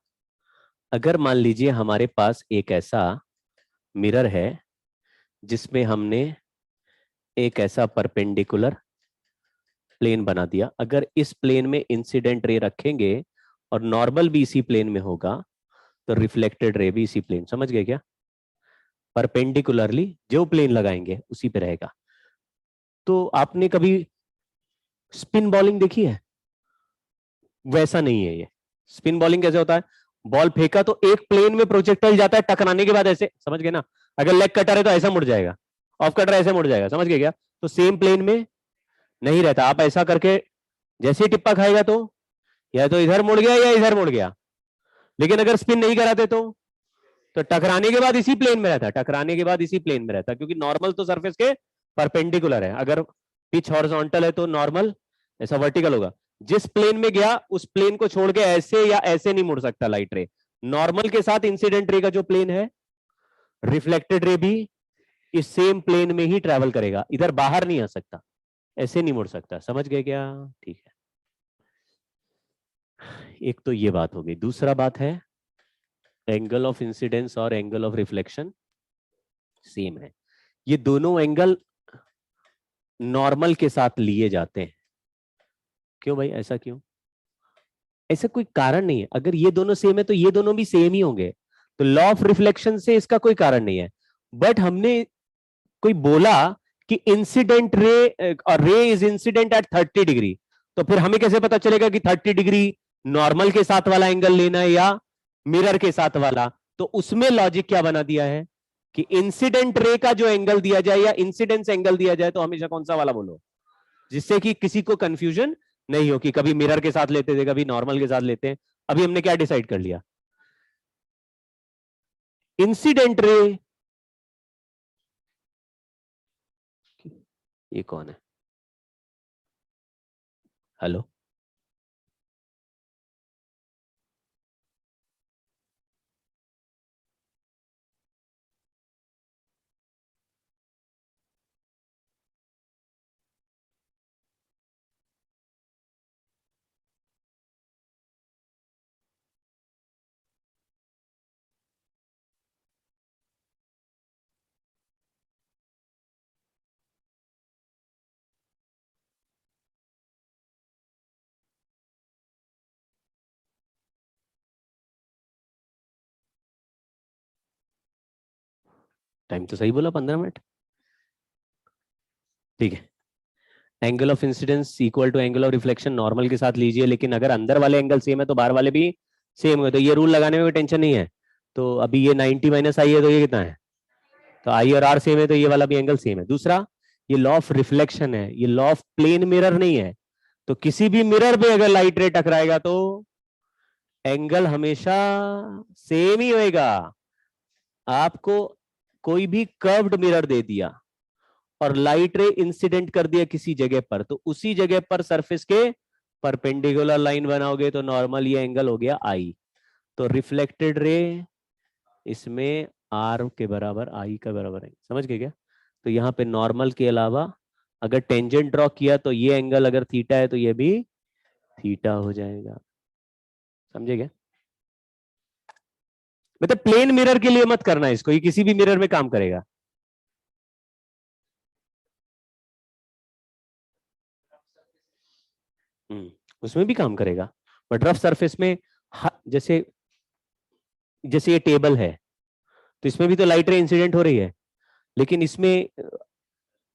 अगर मान लीजिए हमारे पास एक ऐसा मिरर है जिसमें हमने एक ऐसा परपेंडिकुलर प्लेन बना दिया, अगर इस प्लेन में इंसिडेंट रे रखेंगे और नॉर्मल भी इसी प्लेन में होगा तो रिफ्लेक्टेड रे भी इसी प्लेन, समझ गए क्या? परपेंडिकुलरली जो प्लेन लगाएंगे उसी पे रहेगा। तो आपने कभी स्पिन बॉलिंग देखी है? वैसा नहीं है ये। स्पिन बॉलिंग कैसे होता है? बॉल फेंका तो एक प्लेन में प्रोजेक्टाइल जाता है, टकराने के बाद ऐसे, समझ गए ना? अगर लेग कटर है तो ऐसा मुड़ जाएगा, ऑफ कटर ऐसे मुड़ जाएगा, समझ गए क्या? तो सेम प्लेन में नहीं रहता। आप ऐसा करके जैसे ही टिप्पा खाएगा तो या तो इधर मुड़ गया या इधर मुड़ गया। लेकिन अगर स्पिन नहीं कराते तो टकराने के बाद इसी प्लेन में रहता, टकराने के बाद इसी प्लेन में रहता, क्योंकि नॉर्मल तो सरफेस के परपेंडिकुलर है। अगर पिच हॉरिजॉन्टल है तो नॉर्मल ऐसा वर्टिकल होगा। जिस प्लेन में गया उस प्लेन को छोड़ के ऐसे या ऐसे नहीं मुड़ सकता लाइट रे। नॉर्मल के साथ इंसिडेंट रे का जो प्लेन है, रिफ्लेक्टेड रे भी इस सेम प्लेन में ही ट्रेवल करेगा, इधर बाहर नहीं आ सकता, ऐसे नहीं मुड़ सकता। समझ गए क्या? ठीक है, एक तो ये बात हो गई। दूसरा बात है एंगल ऑफ इंसिडेंस और एंगल ऑफ रिफ्लेक्शन सेम है। ये दोनों एंगल नॉर्मल के साथ लिए जाते हैं। क्यों भाई, ऐसा क्यों? ऐसा कोई कारण नहीं है। अगर ये दोनों सेम है तो ये दोनों भी सेम ही होंगे, तो लॉ ऑफ रिफ्लेक्शन से इसका कोई कारण नहीं है। बट हमने कोई बोला कि इंसिडेंट रे और रे इज इंसिडेंट एट 30 डिग्री, तो फिर हमें कैसे पता चलेगा कि 30 डिग्री नॉर्मल के साथ वाला एंगल लेना है या मिरर के साथ वाला? तो उसमें लॉजिक क्या बना दिया है कि इंसिडेंट रे का जो एंगल दिया जाए या इंसिडेंस एंगल दिया जाए तो हमेशा कौन सा वाला बोलो, जिससे कि किसी को कंफ्यूजन नहीं हो कि कभी मिरर के साथ लेते थे कभी नॉर्मल के साथ लेते हैं। अभी हमने क्या डिसाइड कर लिया? इंसिडेंट रे, ये कौन है? हेलो, टाइम तो सही बोला, 15 मिनट। ठीक है, angle of incidence equal to angle of reflection normal के साथ लीजिए, लेकिन अगर अंदर वाले एंगल सेम है तो बाहर वाले भी सेम है, तो ये रूल लगाने में कोई टेंशन नहीं है। तो अभी ये 90 माइनस आई है तो ये कितना है? तो आई और आर सेम है तो ये वाला भी एंगल सेम है। दूसरा, ये लॉ ऑफ रिफ्लेक्शन है, ये लॉ ऑफ प्लेन मिरर नहीं है। तो किसी भी मिरर पे अगर लाइट रे टकराएगा तो एंगल हमेशा सेम ही होएगा। आपको कोई भी कर्व्ड मिरर दे दिया और लाइट रे इंसिडेंट कर दिया किसी जगह पर, तो उसी जगह पर सरफेस के परपेंडिकुलर लाइन बनाओगे तो नॉर्मल ये एंगल हो गया आई। तो रिफ्लेक्टेड रे इसमें आर के बराबर, आई का बराबर है, समझ गए क्या? तो यहाँ पे नॉर्मल के अलावा अगर टेंजेंट ड्रॉ किया तो ये एंगल अगर थीटा है तो ये भी थीटा हो जाएगा। समझे क्या? मतलब प्लेन मिरर के लिए मत करना इसको, ये किसी भी मिरर में काम करेगा। उसमें भी काम करेगा, बट रफ सरफेस में जैसे जैसे ये टेबल है तो इसमें भी तो लाइट रे इंसिडेंट हो रही है, लेकिन इसमें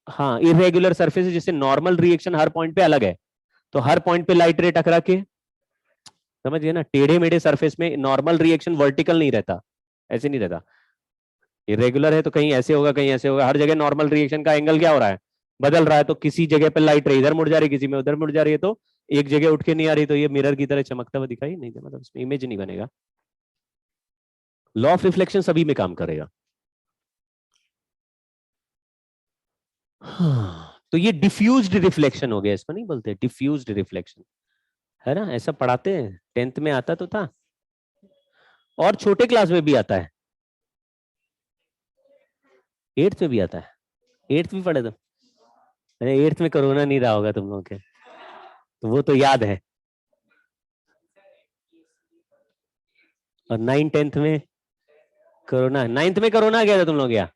हाँ इरेगुलर सरफेस है, जैसे नॉर्मल रिएक्शन हर पॉइंट पे अलग है, तो हर पॉइंट पे लाइट रे टकरा के समझिए ना, टेढ़े मेढ़े सरफेस में नॉर्मल रिएक्शन वर्टिकल नहीं रहता, ऐसे नहीं रहता। इरेगुलर है तो कहीं ऐसे होगा कहीं ऐसे होगा, हर जगह नॉर्मल रिएक्शन का एंगल क्या हो रहा है, बदल रहा है। तो किसी जगह पे लाइट रे इधर मुड़ जा रही है, किसी में उधर मुड़ जा रही है, तो एक जगह उठ के नहीं आ रही, तो ये मिरर की तरह चमकता हुआ दिखाई नहीं दे, मतलब इसमें इमेज नहीं बनेगा। लॉ ऑफ रिफ्लेक्शन सभी में काम करेगा। हाँ, तो ये डिफ्यूज्ड रिफ्लेक्शन हो गया, इसको नहीं बोलते डिफ्यूज्ड रिफ्लेक्शन, है ना, ऐसा पढ़ाते हैं, 10th में आता तो था, और छोटे क्लास में भी आता है, 8th में भी आता है, 8th भी पढ़े तो, अरे 8th में कोरोना नहीं रहा होगा तुम लोगों के, तो वो तो याद है। और 9th 10th में कोरोना, 9th में कोरोना गया था तुम लोग, क्या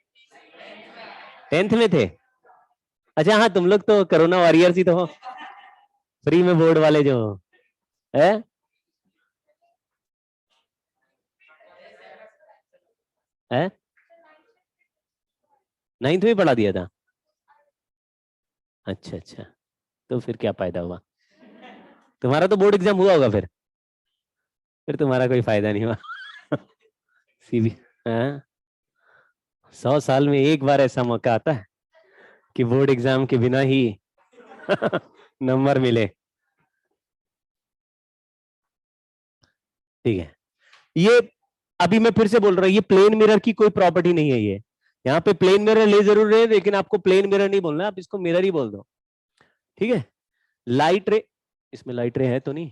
10th में थे? अच्छा हाँ, तुम लोग तो कोरोना वॉरियर्स ही तो हो, फ्री में बोर्ड वाले जो है। 9th में पढ़ा दिया था? अच्छा अच्छा, तो फिर क्या फायदा हुआ, तुम्हारा तो बोर्ड एग्जाम हुआ होगा, फिर तुम्हारा कोई फायदा नहीं हुआ। सीबी, हाँ, 100 साल में एक बार ऐसा मौका आता है कि बोर्ड एग्जाम के बिना ही नंबर मिले। ठीक है, ये अभी मैं फिर से बोल रहा हूं, ये प्लेन मिरर की कोई प्रॉपर्टी नहीं है ये, यहाँ पे प्लेन मिरर ले जरूर रहे, लेकिन आपको प्लेन मिरर नहीं बोलना, आप इसको मिरर ही बोल दो, ठीक है। लाइट रे, इसमें लाइट रे है तो नहीं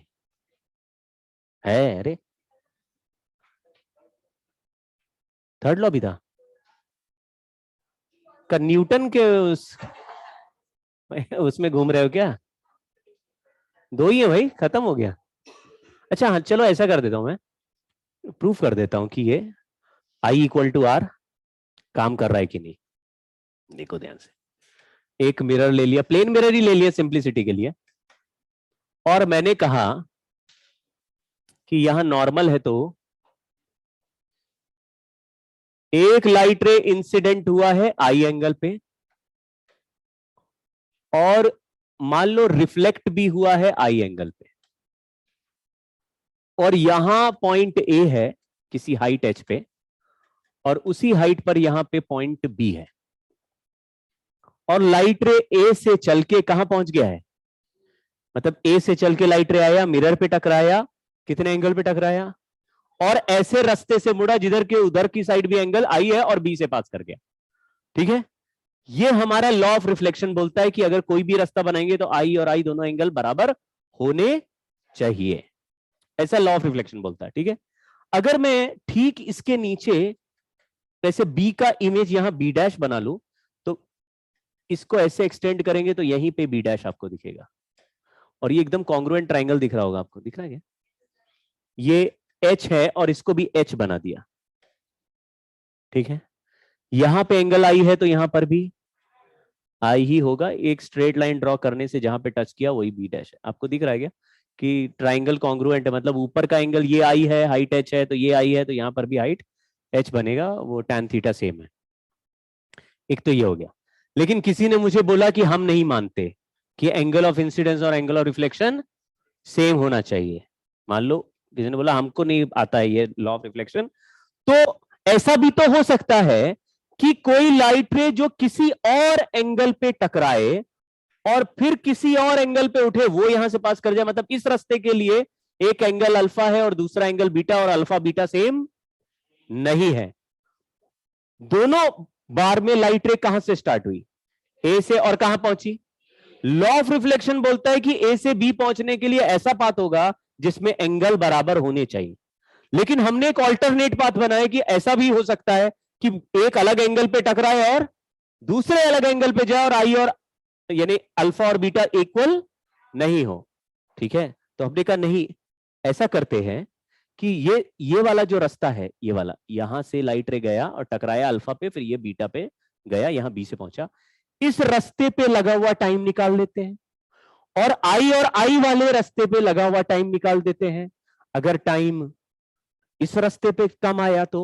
है, अरे थर्ड लॉ भी था का, न्यूटन के उसमें घूम रहे हो क्या? दो ही है भाई, खत्म हो गया। अच्छा हाँ, चलो ऐसा कर देता हूं मैं, प्रूफ कर देता हूं कि ये I = R काम कर रहा है कि नहीं। देखो ध्यान से, एक मिरर ले लिया, प्लेन मिरर ही ले लिया सिंप्लिसिटी के लिए, और मैंने कहा कि यहां नॉर्मल है, तो एक लाइट रे इंसिडेंट हुआ है आई एंगल पे, और मान लो रिफ्लेक्ट भी हुआ है आई एंगल पे, और यहां पॉइंट ए है किसी हाइट एच पे, और उसी हाइट पर यहां पे पॉइंट बी है, और लाइट रे ए से चल के कहां पहुंच गया है, मतलब ए से चल के लाइट रे आया, मिरर पे टकराया, कितने एंगल पे टकराया, और ऐसे रास्ते से मुड़ा जिधर के उधर की साइड भी एंगल आई है और बी से पास कर गया, ठीक है। ये हमारा लॉ ऑफ रिफ्लेक्शन बोलता है कि अगर कोई भी रास्ता बनाएंगे तो आई और आई दोनों एंगल बराबर होने चाहिए, ऐसा लॉ ऑफ रिफ्लेक्शन बोलता है, ठीक है। अगर मैं ठीक इसके नीचे जैसे बी का इमेज यहां बी डैश बना लूं, तो इसको ऐसे एक्सटेंड करेंगे तो यहीं पे बी डैश आपको दिखेगा, और ये एकदम कॉन्ग्रुएंट ट्राइंगल दिख रहा होगा आपको, दिख रहा है क्या? ये एच है और इसको भी एच बना दिया, ठीक है। यहां पे एंगल आई है तो यहां पर भी आई ही होगा, एक स्ट्रेट लाइन ड्रॉ करने से जहां पे टच किया वही बी डैश है, आपको दिख रहा है क्या कि ट्राइंगल कॉन्ग्रुएंट है, मतलब ऊपर का एंगल ये आई है, हाइट एच है, तो ये आई है, तो यहां पर भी हाइट एच बनेगा, वो tan थीटा सेम है। एक तो ये हो गया, लेकिन किसी ने मुझे बोला कि हम नहीं मानते कि एंगल ऑफ इंसिडेंस और एंगल ऑफ रिफ्लेक्शन सेम होना चाहिए, मान लो किसी ने बोला हमको नहीं आता है ये लॉ ऑफ रिफ्लेक्शन, तो ऐसा भी तो हो सकता है कि कोई लाइट रे जो किसी और एंगल पे टकराए और फिर किसी और एंगल पे उठे, वो यहां से पास कर जाए, मतलब इस रास्ते के लिए एक एंगल अल्फा है और दूसरा एंगल बीटा, और अल्फा बीटा सेम नहीं है। दोनों बार में लाइट रे कहां से स्टार्ट हुई, ए से, और कहां पहुंची, लॉ ऑफ रिफ्लेक्शन बोलता है कि ए से बी पहुंचने के लिए ऐसा पाथ होगा जिसमें एंगल बराबर होने चाहिए, लेकिन हमने एक ऑल्टरनेट पाथ बनाया कि ऐसा भी हो सकता है कि एक अलग एंगल पे टकराए और दूसरे अलग एंगल पे जाए, और आई और यानी अल्फा और बीटा इक्वल नहीं हो, ठीक है। तो हमने कहा नहीं, ऐसा करते हैं कि ये वाला जो रास्ता है, ये वाला यहां से लाइट रे गया और टकराया अल्फा पे, फिर ये बीटा पे गया, यहां बी से पहुंचा, इस रास्ते पे लगा हुआ टाइम निकाल लेते हैं, और आई वाले रास्ते पे लगा हुआ टाइम निकाल देते हैं। अगर टाइम इस रास्ते पे कम आया तो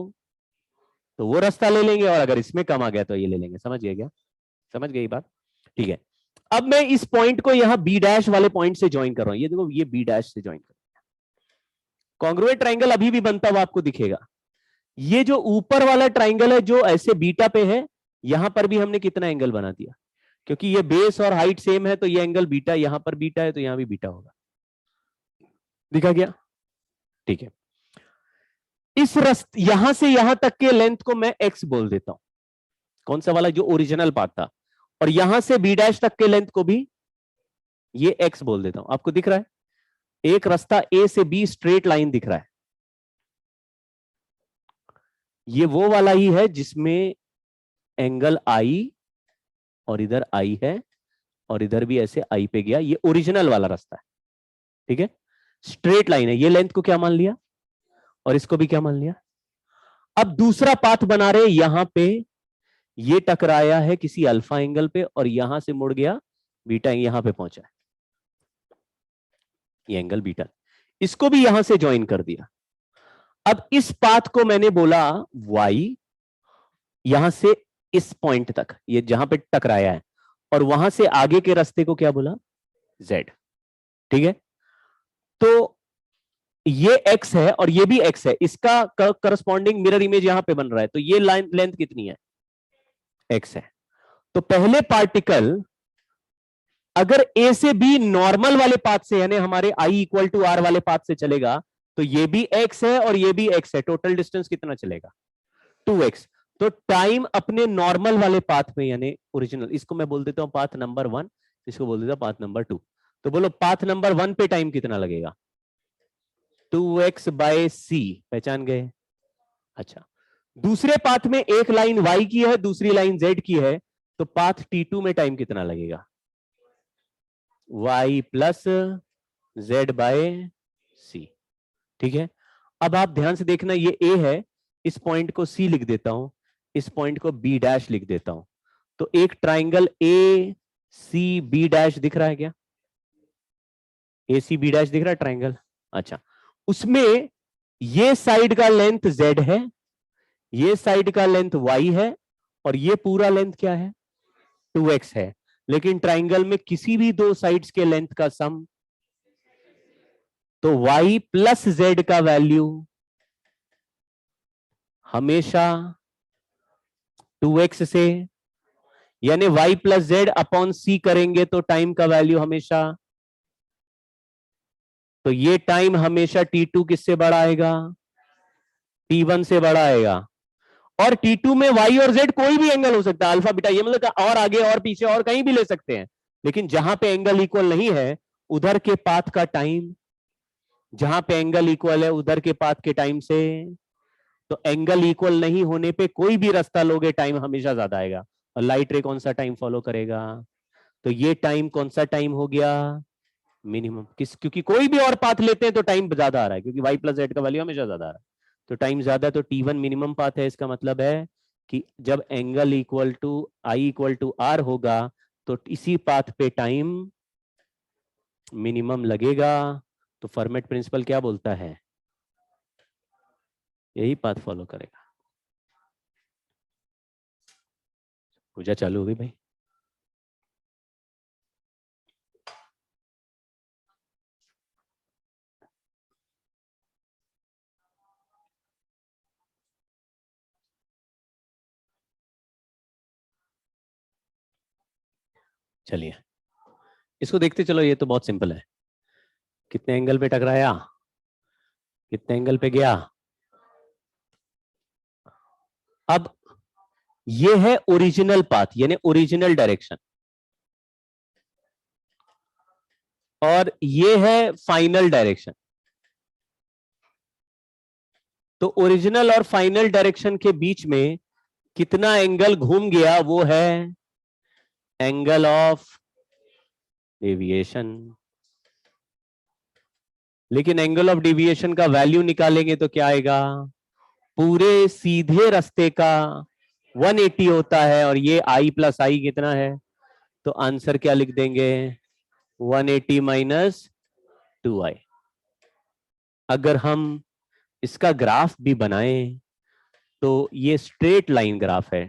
वो रास्ता ले लेंगे, और अगर इसमें कम आ गया तो ये ले लेंगे, समझ गए क्या, समझ गई बात, ठीक है। अब मैं इस पॉइंट को यहां बी डैश वाले पॉइंट से ज्वाइन कर रहा हूं, ये देखो, ये बी डैश से ज्वाइन कर, कॉन्ग्रुएंट ट्राइंगल अभी भी बनता हुआ आपको दिखेगा। ये जो ऊपर वाला ट्राइंगल है जो ऐसे बीटा पे है, यहां पर भी हमने कितना एंगल बना दिया, क्योंकि ये बेस और हाइट सेम है तो ये एंगल बीटा, यहां पर बीटा है तो यहां भी बीटा होगा। दिखा गया? ठीक है। इस यहां से यहां तक के लेंथ को मैं एक्स बोल देता हूं, कौन सा वाला, जो ओरिजिनल पाथ था, और यहां से बी डैश तक के लेंथ को भी ये एक्स बोल देता हूं। आपको दिख रहा है एक रास्ता ए से बी स्ट्रेट लाइन दिख रहा है, ये वो वाला ही है जिसमें एंगल आई और इधर आई है और इधर भी ऐसे आई पे गया, ये ओरिजिनल वाला रास्ता है। ठीक है, स्ट्रेट लाइन है। ये लेंथ को क्या मान लिया और इसको भी क्या मान लिया। अब दूसरा पाथ बना रहे, यहां पे ये टकराया है किसी अल्फा एंगल पे और यहां से मुड़ गया बीटा, यहां पे पहुंचा है, ये एंगल बीटा, इसको भी यहां से ज्वाइन कर दिया। अब इस पाथ को मैंने बोला y, यहां से इस पॉइंट तक, ये जहां पे टकराया है, और वहां से आगे के रास्ते को क्या बोला z। ठीक है, तो ये x है और ये भी x है, इसका करस्पॉन्डिंग मिरर इमेज यहां पे बन रहा है, तो ये लाइन लेंथ कितनी है, x है। तो पहले पार्टिकल अगर a से b नॉर्मल वाले पाथ से, यानी हमारे i इक्वल टू r वाले पाथ से चलेगा, तो ये भी x है और ये भी x है, टोटल डिस्टेंस कितना चलेगा 2x। तो टाइम अपने नॉर्मल वाले पाथ में, यानी ओरिजिनल, इसको मैं बोल देता हूं पाथ नंबर 1, इसको बोल देता हूं पाथ नंबर 2। तो बोलो पाथ नंबर 1 पे टाइम कितना लगेगा 2x बाय c, पहचान गए। अच्छा, दूसरे पाथ में एक लाइन y की है, दूसरी लाइन z की है, तो पाथ T2 में टाइम कितना लगेगा y plus z by c। ठीक है, अब आप ध्यान से देखना, ये a है, इस पॉइंट को c लिख देता हूं, इस पॉइंट को b डैश लिख देता हूं, तो एक triangle a c b dash दिख रहा है क्या, a c b डैश दिख रहा है ट्राइंगल। अच्छा, उसमें ये साइड का लेंथ z है, ये साइड का लेंथ y है, और ये पूरा लेंथ क्या है 2x है। लेकिन ट्राइंगल में किसी भी दो साइड्स के लेंथ का सम, तो y प्लस z का वैल्यू हमेशा 2x से, यानी y प्लस जेड अपॉन सी करेंगे तो टाइम का वैल्यू हमेशा, तो ये टाइम हमेशा T2 किससे बड़ा आएगा T1 से बड़ा आएगा। और T2 में y और z कोई भी एंगल हो सकता है, अल्फा बीटा, ये मतलब और आगे और पीछे और कहीं भी ले सकते हैं, लेकिन जहां पे एंगल इक्वल नहीं है उधर के पाथ का टाइम, जहां पे एंगल इक्वल है उधर के पाथ के टाइम से, तो एंगल इक्वल नहीं होने पे कोई भी रास्ता लोगे टाइम हमेशा ज्यादा आएगा। और लाइट रे कौन सा टाइम फॉलो करेगा, तो ये टाइम कौन सा टाइम हो गया मिनिमम, क्योंकि कोई भी और पाथ लेते हैं तो टाइम ज्यादा आ रहा है, क्योंकि y प्लस जेड का वैल्यू हमेशा ज्यादा आ रहा है, तो टाइम ज्यादा है, तो T1 मिनिमम पाथ है। इसका मतलब है कि जब angle equal to I equal to R होगा तो इसी पाथ पे टाइम मिनिमम लगेगा। तो फर्मेट प्रिंसिपल क्या बोलता है, यही पाथ फॉलो करेगा। पूजा चालू हो गई भाई। चलिए इसको देखते चलो, ये तो बहुत सिंपल है। कितने एंगल पे टकराया, कितने एंगल पे गया। अब ये है ओरिजिनल पाथ, यानी ओरिजिनल डायरेक्शन, और ये है फाइनल डायरेक्शन। तो ओरिजिनल और फाइनल डायरेक्शन के बीच में कितना एंगल घूम गया, वो है एंगल ऑफ डेविएशन। लेकिन एंगल ऑफ डेविएशन का वैल्यू निकालेंगे तो क्या आएगा, पूरे सीधे रास्ते का 180 होता है, और ये i प्लस आई कितना है, तो आंसर क्या लिख देंगे 180 माइनस 2i। अगर हम इसका ग्राफ भी बनाएं तो ये स्ट्रेट लाइन ग्राफ है,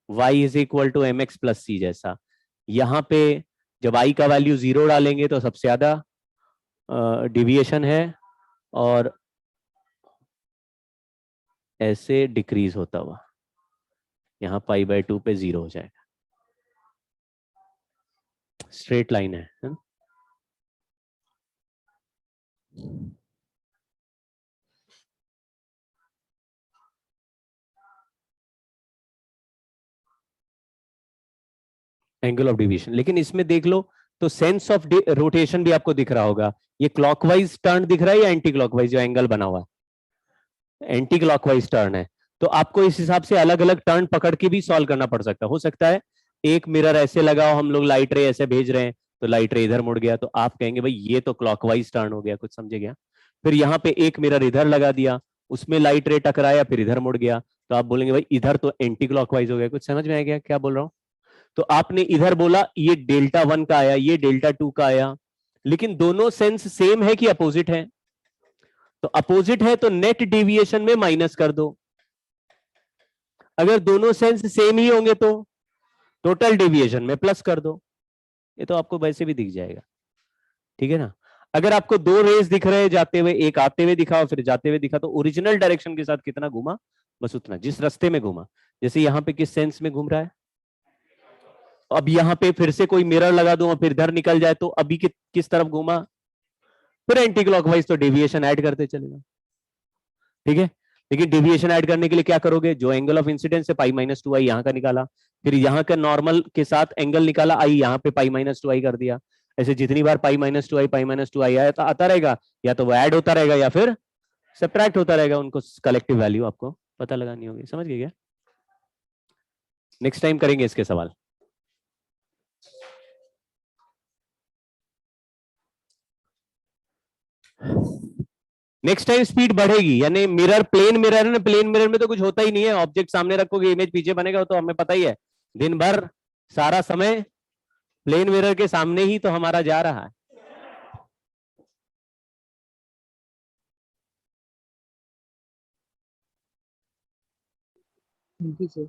y is equal to M x plus C जैसा। यहां पे जब i का वैल्यू 0 डालेंगे तो सबसे ज्यादा डिविएशन है, और ऐसे डिक्रीज होता हुआ यहाँ π/2 पे 0 हो जाएगा। स्ट्रेट लाइन है ना? Angle of deviation. लेकिन इसमें देख लो तो सेंस ऑफ रोटेशन भी आपको दिख रहा होगा। ये क्लॉकवाइज टर्न दिख रहा है या एंटी क्लॉकवाइज जो एंगल बना हुआ है? एंटी क्लॉकवाइज टर्न है। तो आपको इस हिसाब से अलग अलग टर्न पकड़ के भी सॉल्व करना पड़ सकता है। हो सकता है एक मिरर ऐसे लगाओ, हम लोग लाइट रे ऐसे भेज रहे हैं तो लाइट रे इधर मुड़ गया, तो आप कहेंगे भाई ये तो क्लॉकवाइज टर्न हो गया, कुछ समझे गया? फिर यहाँ पे एक मिरर इधर लगा दिया, उसमें लाइट रे टकराया फिर इधर मुड़ गया, तो आप बोलेंगे भाई इधर तो एंटी क्लॉकवाइज हो गया। कुछ समझ में आ गया क्या बोल रहा हूं? तो आपने इधर बोला ये Δ1 का आया, ये Δ2 का आया, लेकिन दोनों सेंस सेम है कि अपोजिट है? तो अपोजिट है तो नेट डेविएशन में माइनस कर दो। अगर दोनों सेंस सेम ही होंगे तो टोटल डेविएशन में प्लस कर दो। ये तो आपको वैसे भी दिख जाएगा, ठीक है ना? अगर आपको दो रेस दिख रहे हैं जाते हुए, एक आते हुए दिखा और फिर जाते हुए दिखा, तो ओरिजिनल डायरेक्शन के साथ कितना घूमा, बस उतना, जिस रास्ते में घूमा। जैसे यहां पे किस सेंस में घूम रहा है, अब यहाँ पे फिर से कोई मिरर लगा दूं और फिर इधर निकल जाए तो अभी किस तरफ घूमा, फिर एंटी क्लॉकवाइज, तो डेविएशन ऐड करते चलेगा, ठीक है? लेकिन डेविएशन ऐड करने के लिए क्या करोगे, जो एंगल ऑफ इंसिडेंस है π-2i यहां का निकाला, फिर यहाँ का नॉर्मल के साथ एंगल निकाला आई, यहाँ पे π-2i कर दिया। ऐसे जितनी बार π-2i आता रहेगा, या तो वो ऐड होता रहेगा या फिर सब्ट्रैक्ट होता रहेगा, उनको कलेक्टिव वैल्यू आपको पता लगानी होगी। समझ गए क्या? नेक्स्ट टाइम करेंगे इसके सवाल। नेक्स्ट टाइम स्पीड बढ़ेगी, यानी मिरर प्लेन मिरर है ना, प्लेन मिरर में तो कुछ होता ही नहीं है, ऑब्जेक्ट सामने रखोगे इमेज पीछे बनेगा, तो हमें पता ही है। दिन भर सारा समय प्लेन मिरर के सामने ही तो हमारा जा रहा है।
जी सर।